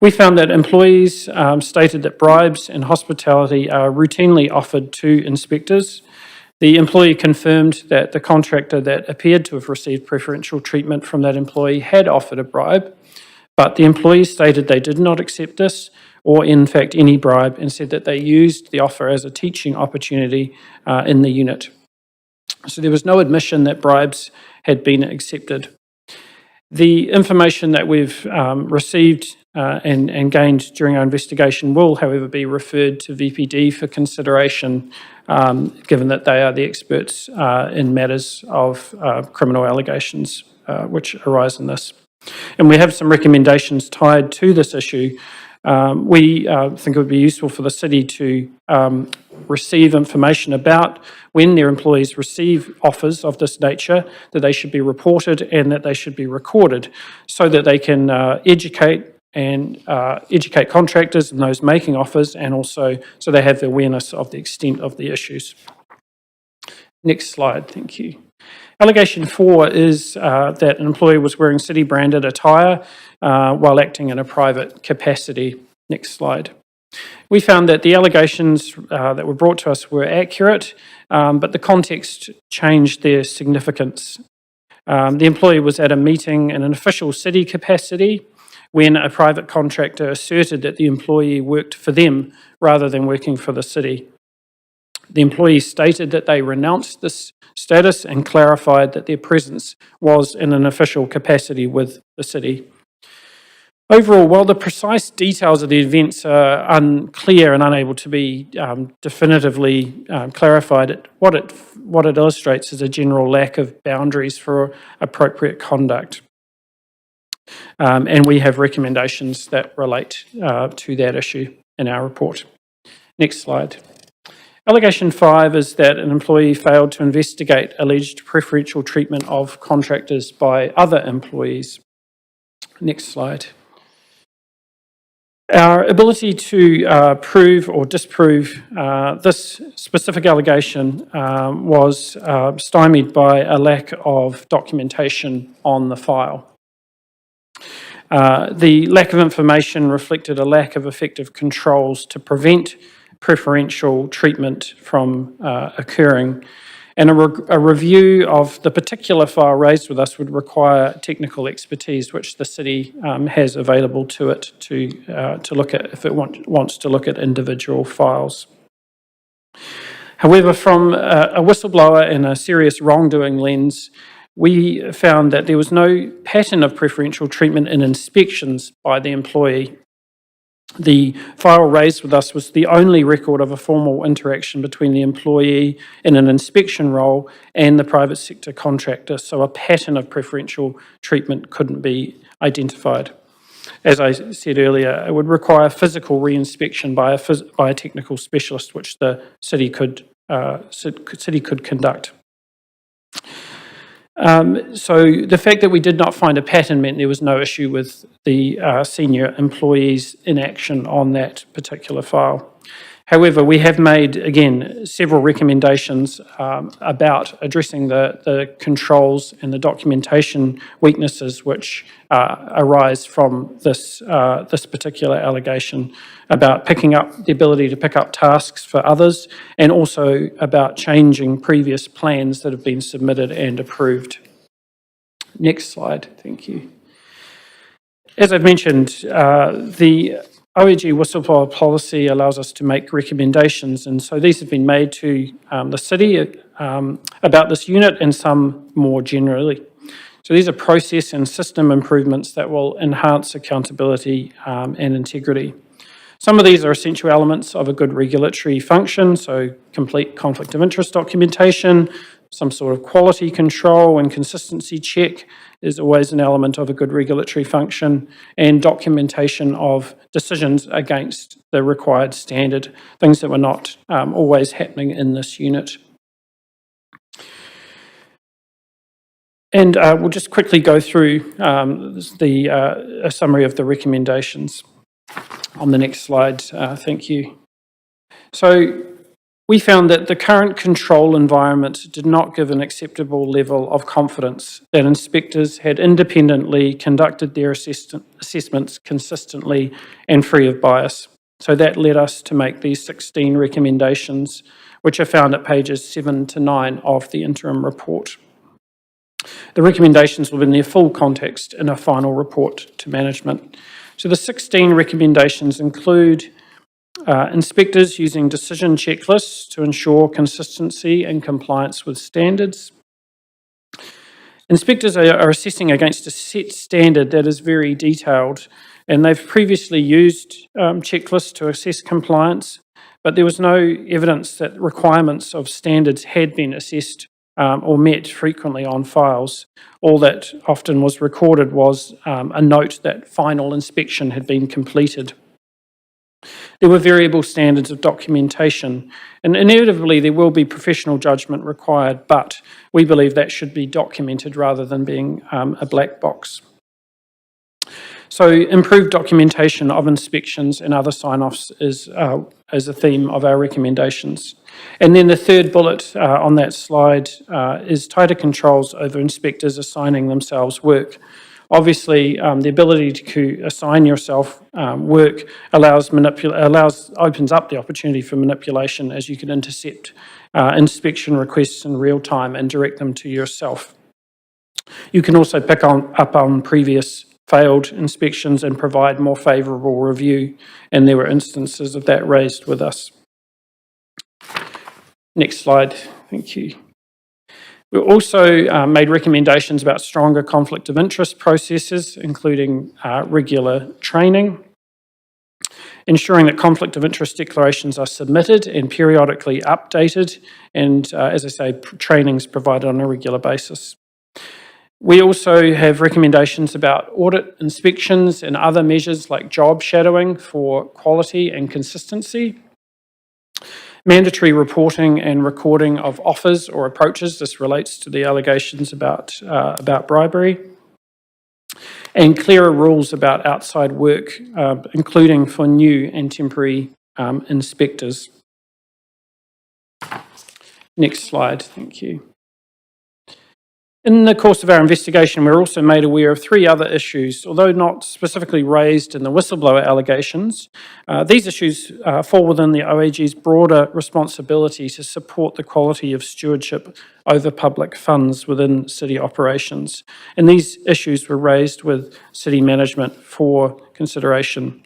We found that employees stated that bribes and hospitality are routinely offered to inspectors. The employee confirmed that the contractor that appeared to have received preferential treatment from that employee had offered a bribe, but the employee stated they did not accept this or in fact any bribe, and said that they used the offer as a teaching opportunity in the unit. So there was no admission that bribes had been accepted. The information that we've received and gained during our investigation will, however, be referred to VPD for consideration, given that they are the experts in matters of criminal allegations which arise in this. And we have some recommendations tied to this issue. We think it would be useful for the city to receive information about when their employees receive offers of this nature, that they should be reported and that they should be recorded so that they can educate contractors and those making offers, and also so they have the awareness of the extent of the issues. Next slide, thank you. Allegation 4 is that an employee was wearing city-branded attire while acting in a private capacity. Next slide. We found that the allegations that were brought to us were accurate, but the context changed their significance. The employee was at a meeting in an official city capacity when a private contractor asserted that the employee worked for them rather than working for the city. The employee stated that they renounced this status and clarified that their presence was in an official capacity with the city. Overall, while the precise details of the events are unclear and unable to be definitively clarified, what it illustrates is a general lack of boundaries for appropriate conduct. And we have recommendations that relate to that issue in our report. Next slide. Allegation 5 is that an employee failed to investigate alleged preferential treatment of contractors by other employees. Next slide. Our ability to prove or disprove this specific allegation was stymied by a lack of documentation on the file. The lack of information reflected a lack of effective controls to prevent preferential treatment from occurring. And a review of the particular file raised with us would require technical expertise, which the city has available to it to look at if it wants to look at individual files. However, from a whistleblower and a serious wrongdoing lens, we found that there was no pattern of preferential treatment in inspections by the employee. The file raised with us was the only record of a formal interaction between the employee in an inspection role and the private sector contractor, so a pattern of preferential treatment couldn't be identified. As I said earlier, it would require physical re-inspection by a technical specialist, which the city could conduct. So the fact that we did not find a pattern meant there was no issue with the senior employee's inaction on that particular file. However, we have made, again, several recommendations about addressing the controls and the documentation weaknesses which arise from this particular allegation, about picking up the ability to pick up tasks for others, and also about changing previous plans that have been submitted and approved. Next slide, thank you. As I've mentioned, the OEG whistleblower policy allows us to make recommendations, and so these have been made to the city about this unit and some more generally. So these are process and system improvements that will enhance accountability and integrity. Some of these are essential elements of a good regulatory function, so complete conflict of interest documentation, some sort of quality control and consistency check is always an element of a good regulatory function, and documentation of decisions against the required standard, things that were not always happening in this unit. And we'll just quickly go through a summary of the recommendations on the next slide. Thank you. So we found that the current control environment did not give an acceptable level of confidence that inspectors had independently conducted their assessments consistently and free of bias. So that led us to make these 16 recommendations, which are found at pages 7 to 9 of the interim report. The recommendations will be in their full context in a final report to management. So the 16 recommendations include inspectors using decision checklists to ensure consistency and compliance with standards. Inspectors are assessing against a set standard that is very detailed, and they've previously used checklists to assess compliance, but there was no evidence that requirements of standards had been assessed or met frequently on files. All that often was recorded was a note that final inspection had been completed. There were variable standards of documentation, and inevitably there will be professional judgment required, but we believe that should be documented rather than being a black box. So improved documentation of inspections and other sign-offs is a theme of our recommendations. And then the third bullet on that slide is tighter controls over inspectors assigning themselves work. Obviously, the ability to assign yourself work opens up the opportunity for manipulation, as you can intercept inspection requests in real time and direct them to yourself. You can also pick up on previous failed inspections and provide more favourable review, and there were instances of that raised with us. Next slide, thank you. We also made recommendations about stronger conflict of interest processes, including regular training, ensuring that conflict of interest declarations are submitted and periodically updated, and as I say, trainings provided on a regular basis. We also have recommendations about audit inspections and other measures like job shadowing for quality and consistency. Mandatory reporting and recording of offers or approaches. This relates to the allegations about bribery. And clearer rules about outside work, including for new and temporary inspectors. Next slide, thank you. In the course of our investigation, we were also made aware of 3 other issues, although not specifically raised in the whistleblower allegations. These issues fall within the OAG's broader responsibility to support the quality of stewardship over public funds within city operations. And these issues were raised with city management for consideration.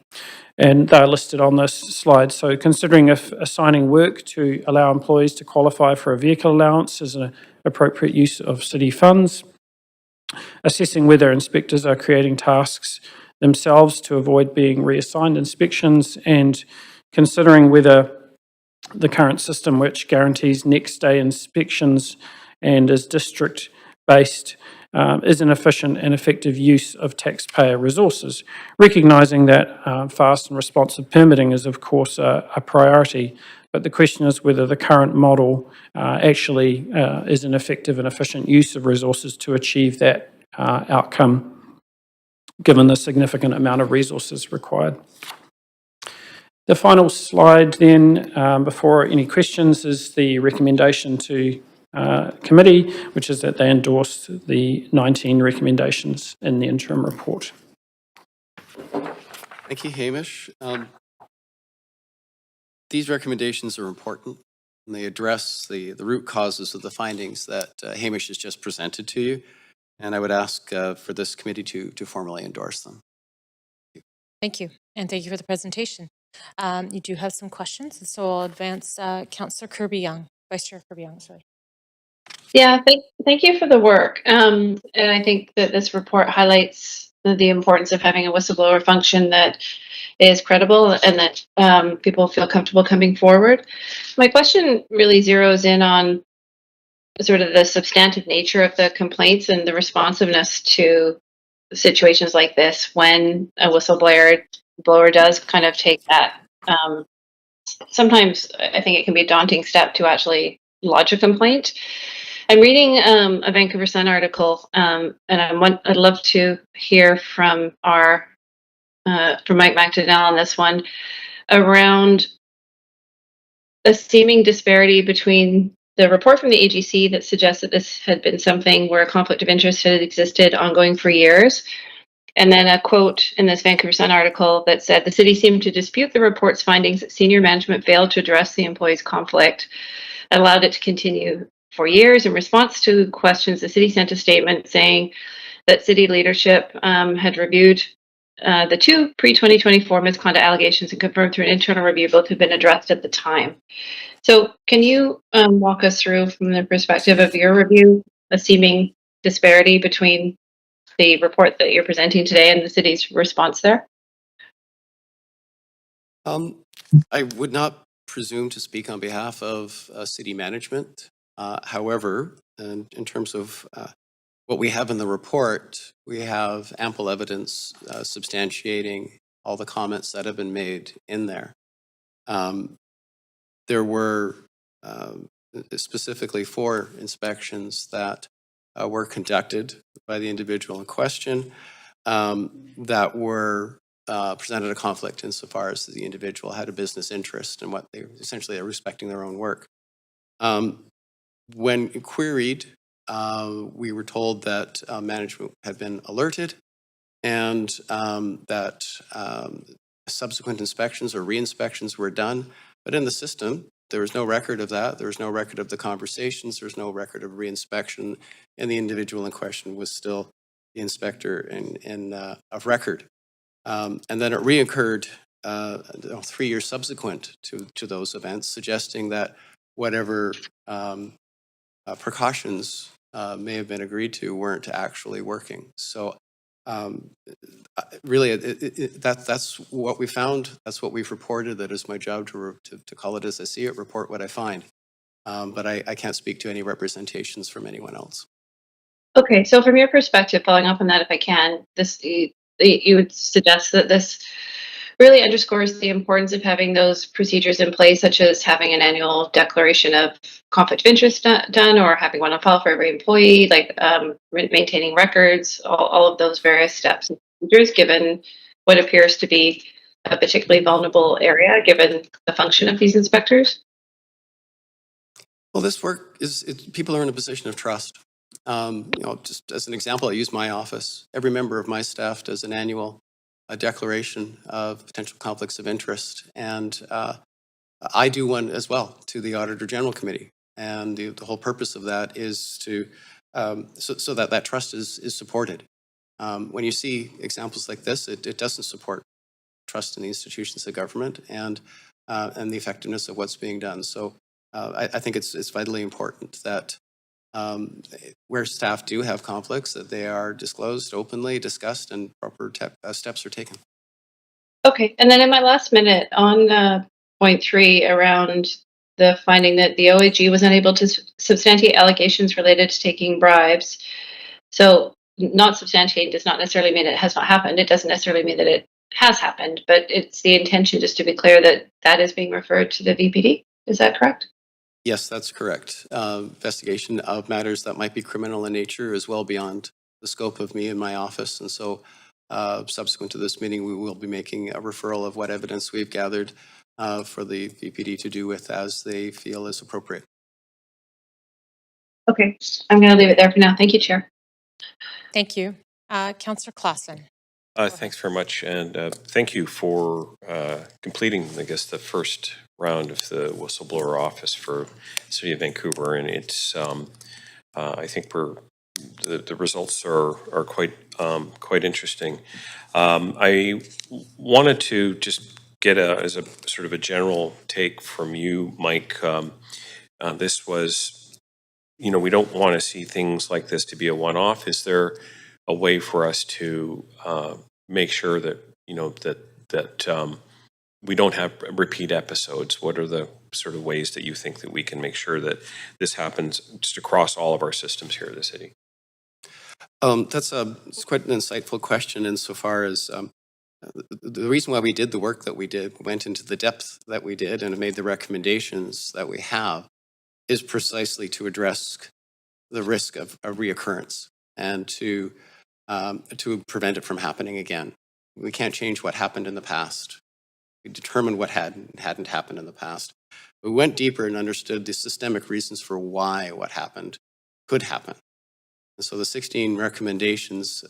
And they're listed on this slide. So considering if assigning work to allow employees to qualify for a vehicle allowance is an appropriate use of city funds, assessing whether inspectors are creating tasks themselves to avoid being reassigned inspections, and considering whether the current system, which guarantees next day inspections and is district-based, is an efficient and effective use of taxpayer resources, recognising that fast and responsive permitting is, of course, a priority. But the question is whether the current model actually is an effective and efficient use of resources to achieve that outcome, given the significant amount of resources required. The final slide then, before any questions, is the recommendation to committee, which is that they endorse the 19 recommendations in the interim report. Thank you, Hamish. These recommendations are important, and they address the root causes of the findings that Hamish has just presented to you. And I would ask for this committee to formally endorse them. Thank you, and thank you for the presentation. You do have some questions, so I'll advance Councillor Kirby-Young, Vice Chair Kirby-Young, sorry. Yeah, thank you for the work. And I think that this report highlights the importance of having a whistleblower function that is credible and that people feel comfortable coming forward. My question really zeroes in on sort of the substantive nature of the complaints and the responsiveness to situations like this when a whistleblower does kind of take that. Sometimes I think it can be a daunting step to actually lodge a complaint. I'm reading a Vancouver Sun article, and I'd love to hear from Mike McDonnell on this one, around a seeming disparity between the report from the AGC that suggests that this had been something where a conflict of interest had existed ongoing for years, and then a quote in this Vancouver Sun article that said the city seemed to dispute the report's findings that senior management failed to address the employee's conflict, allowed it to continue for years. In response to questions, the city sent a statement saying that city leadership had reviewed the 2 pre-2024 misconduct allegations and confirmed through an internal review both had been addressed at the time. So can you walk us through, from the perspective of your review, a seeming disparity between the report that you're presenting today and the city's response there? I would not presume to speak on behalf of city management. However, in terms of what we have in the report, we have ample evidence substantiating all the comments that have been made in there. There were specifically 4 inspections that were conducted by the individual in question that were presented a conflict insofar as the individual had a business interest in what they essentially are respecting their own work. When queried, we were told that management had been alerted and that subsequent inspections or re-inspections were done. But in the system, there was no record of that. There was no record of the conversations. There was no record of re-inspection. And the individual in question was still the inspector of record. And then it reoccurred 3 years subsequent to those events, suggesting that whatever precautions may have been agreed to weren't actually working. So really, that's what we found. That's what we've reported. That is my job to call it as I see it, report what I find. But I can't speak to any representations from anyone else. Okay, so from your perspective, following up on that, if I can, you would suggest that this really underscores the importance of having those procedures in place, such as having an annual declaration of conflict of interest done, or having one on file for every employee, like maintaining records, all of those various steps and procedures, given what appears to be a particularly vulnerable area, given the function of these inspectors? Well, this work people are in a position of trust. Just as an example, I use my office. Every member of my staff does an annual declaration of potential conflicts of interest. And I do one as well to the Auditor General Committee. And the whole purpose of that is to, so that that trust is supported. When you see examples like this, it doesn't support trust in the institutions of government and the effectiveness of what's being done. So I think it's vitally important that where staff do have conflicts, that they are disclosed, openly discussed, and proper steps are taken. Okay, and then in my last minute on point 3 around the finding that the OAG was unable to substantiate allegations related to taking bribes. So not substantiate does not necessarily mean it has not happened. It doesn't necessarily mean that it has happened, but it's the intention, just to be clear, that that is being referred to the VPD. Is that correct? Yes, that's correct. Investigation of matters that might be criminal in nature is well beyond the scope of me and my office. And so subsequent to this meeting, we will be making a referral of what evidence we've gathered for the VPD to do with as they feel is appropriate. Okay, I'm going to leave it there for now. Thank you, Chair. Thank you. Councillor Clausen. Thanks very much, and thank you for completing, I guess, the first round of the whistleblower office for the City of Vancouver, and it's, I think the results are quite interesting. I wanted to just get as a sort of a general take from you, Mike. This was, we don't want to see things like this to be a one-off. Is there a way for us to make sure that we don't have repeat episodes? What are the sort of ways that you think that we can make sure that this happens just across all of our systems here at the city? It's quite an insightful question insofar as the reason why we did the work that we did, went into the depth that we did, and made the recommendations that we have, is precisely to address the risk of a reoccurrence and to prevent it from happening again. We can't change what happened in the past. We determined what hadn't happened in the past. We went deeper and understood the systemic reasons for why what happened could happen. And so the 16 recommendations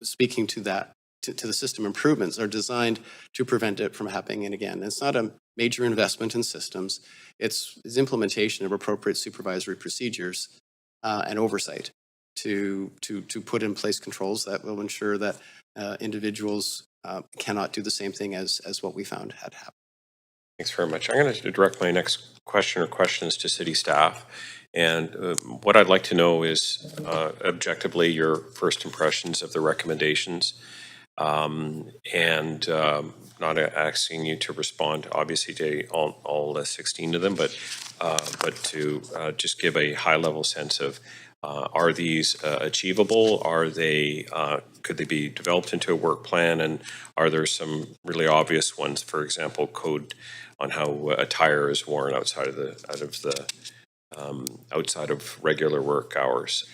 speaking to that, to the system improvements, are designed to prevent it from happening again. It's not a major investment in systems. It's implementation of appropriate supervisory procedures and oversight to put in place controls that will ensure that individuals cannot do the same thing as what we found had happened. Thanks very much. I'm going to direct my next question or questions to city staff. And what I'd like to know is objectively your first impressions of the recommendations, and not asking you to respond obviously to all 16 of them, but to just give a high level sense of are these achievable? Are they could they be developed into a work plan? And are there some really obvious ones, for example, code on how a tire is worn outside of regular work hours?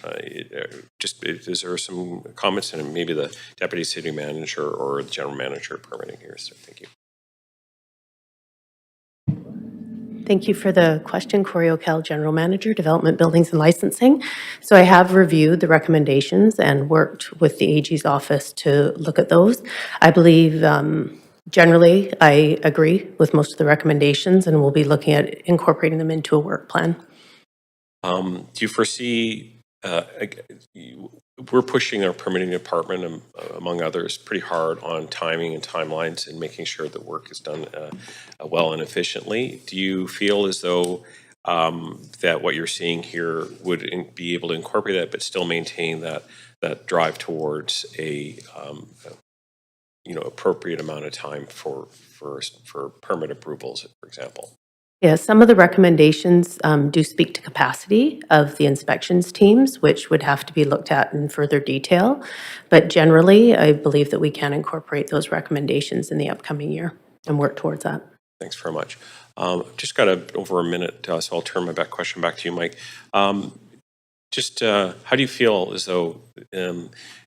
Is there some comments, and maybe the deputy city manager or the general manager permitting here? So thank you. Thank you for the question, Corey O'Kell, General Manager, Development, Buildings and Licensing. So I have reviewed the recommendations and worked with the AG's office to look at those. I believe generally I agree with most of the recommendations, and we'll be looking at incorporating them into a work plan. Do you foresee, we're pushing our permitting department, among others, pretty hard on timing and timelines and making sure that work is done well and efficiently. Do you feel as though that what you're seeing here would be able to incorporate that, but still maintain that drive towards a appropriate amount of time for permit approvals, for example? Yeah, some of the recommendations do speak to capacity of the inspections teams, which would have to be looked at in further detail. But generally, I believe that we can incorporate those recommendations in the upcoming year and work towards that. Thanks very much. Just got over a minute, so I'll turn my question back to you, Mike. How do you feel as though,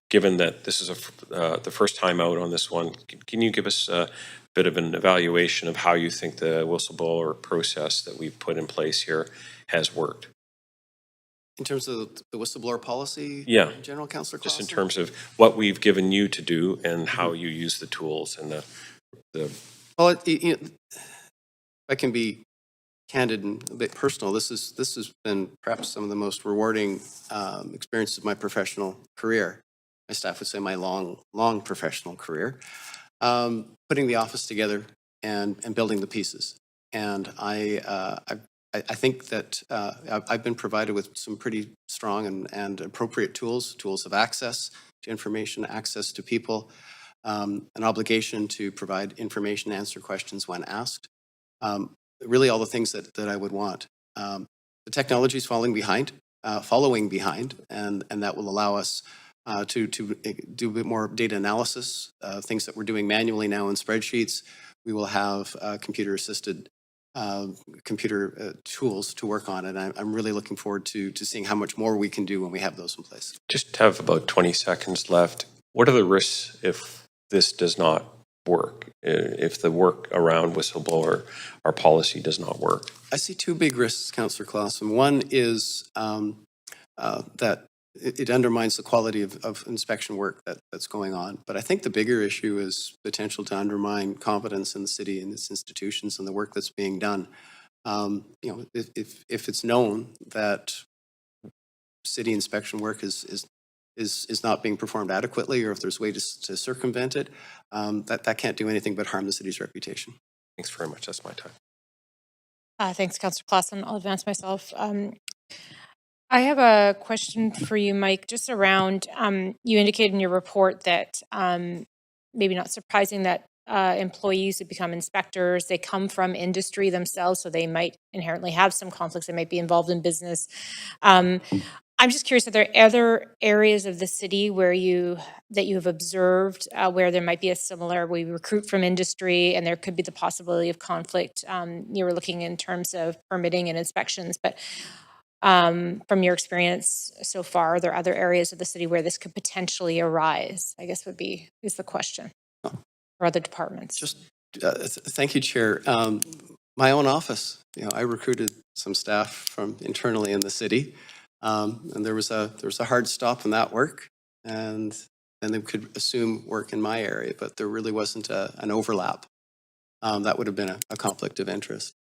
given that this is the first time out on this one, can you give us a bit of an evaluation of how you think the whistleblower process that we've put in place here has worked? In terms of the whistleblower policy? Yeah. General Counsellor Just in Clausen? terms of what we've given you to do and how you use the tools and the Well, if I can be candid and a bit personal, this has been perhaps some of the most rewarding experiences of my professional career. My staff would say my long professional career. Putting the office together and building the pieces. And I think that I've been provided with some pretty strong and appropriate tools of access to information, access to people, an obligation to provide information, answer questions when asked. Really all the things that I would want. The technology is following behind, and that will allow us to do a bit more data analysis, things that we're doing manually now in spreadsheets. We will have computer-assisted tools to work on, and I'm really looking forward to seeing how much more we can do when we have those in place. just have about 20 seconds left. What are the risks if this does not work? If the work around whistleblower, our policy does not work? I see two big risks, Councillor Clausen. One is that it undermines the quality of inspection work that's going on. But I think the bigger issue is potential to undermine confidence in the city and its institutions and the work that's being done. If it's known that city inspection work is not being performed adequately, or if there's ways to circumvent it, that can't do anything but harm the city's reputation. Thanks very much. That's my time. Thanks, Councillor Clausen. I'll advance myself. I have a question for you, Mike, just around, you indicated in your report that maybe not surprising that employees who become inspectors, they come from industry themselves, so they might inherently have some conflicts. They might be involved in business. I'm just curious, are there other areas of the city where you have observed where there might be a similar, we recruit from industry and there could be the possibility of conflict? You were looking in terms of permitting and inspections, but from your experience so far, are there other areas of the city where this could potentially arise? I guess is the question, or other departments. Just thank you, Chair. My own office, I recruited some staff from internally in the city, and there was a hard stop in that work, and they could assume work in my area, but there really wasn't an overlap. That would have been a conflict of interest.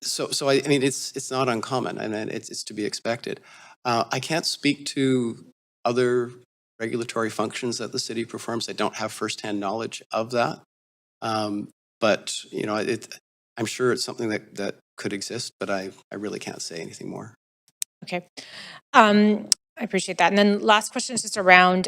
So I mean, it's not uncommon, and it's to be expected. I can't speak to other regulatory functions that the city performs. I don't have firsthand knowledge of that, but I'm sure it's something that could exist, but I really can't say anything more. Okay. I appreciate that. And then last question is just around,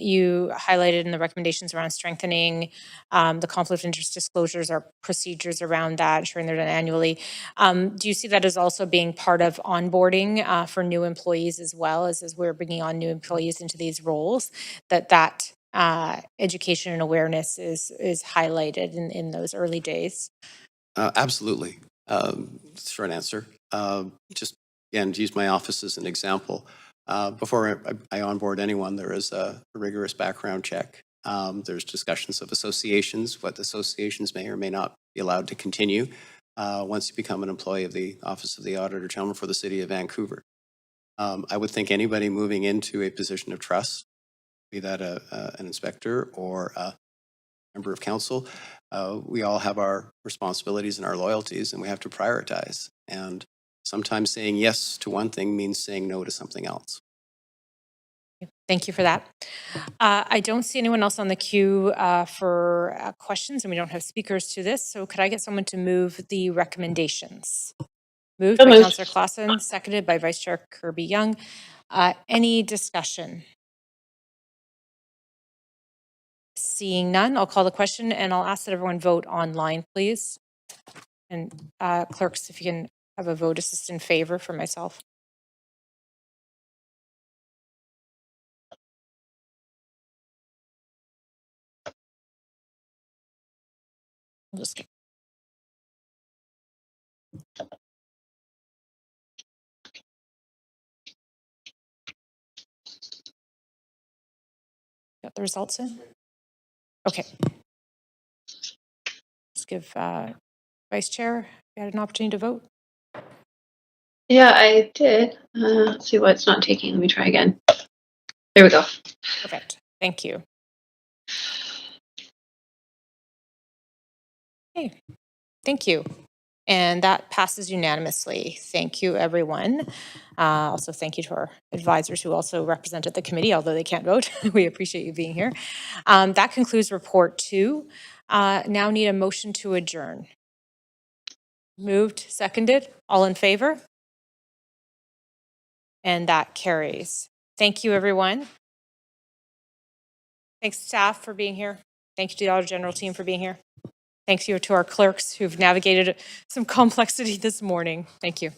you highlighted in the recommendations around strengthening the conflict of interest disclosures or procedures around that, ensuring they're done annually. Do you see that as also being part of onboarding for new employees as well, as we're bringing on new employees into these roles, that education and awareness is highlighted in those early days? Absolutely. Short answer. Just again, to use my office as an example. Before I onboard anyone, there is a rigorous background check. There's discussions of associations, what associations may or may not be allowed to continue once you become an employee of the Office of the Auditor General for the City of Vancouver. I would think anybody moving into a position of trust, be that an inspector or a member of council, we all have our responsibilities and our loyalties, and we have to prioritize. And sometimes saying yes to one thing means saying no to something else. Thank you for that. I don't see anyone else on the queue for questions, and we don't have speakers to this. So could I get someone to move the recommendations? Moved by Councillor Clausen, seconded by Vice Chair Kirby-Yung. Any discussion? Seeing none, I'll call the question, and I'll ask that everyone vote online, please. And clerks, if you can have a vote assist in favor for myself. I'll just get got the results in? Okay. Let's give Vice Chair, you had an opportunity to vote. Yeah, I did. Let's see why it's not taking. Let me try again. There we go. Perfect. Thank you. Okay. Thank you. And that passes unanimously. Thank you, everyone. Also, thank you to our advisors who also represented the committee, although they can't vote. We appreciate you being here. That concludes report 2. Now need a motion to adjourn. Moved, seconded, all in favor? And that carries. Thank you, everyone. Thanks, staff, for being here. Thank you to the Auditor General team for being here. Thanks you to our clerks who've navigated some complexity this morning. Thank you.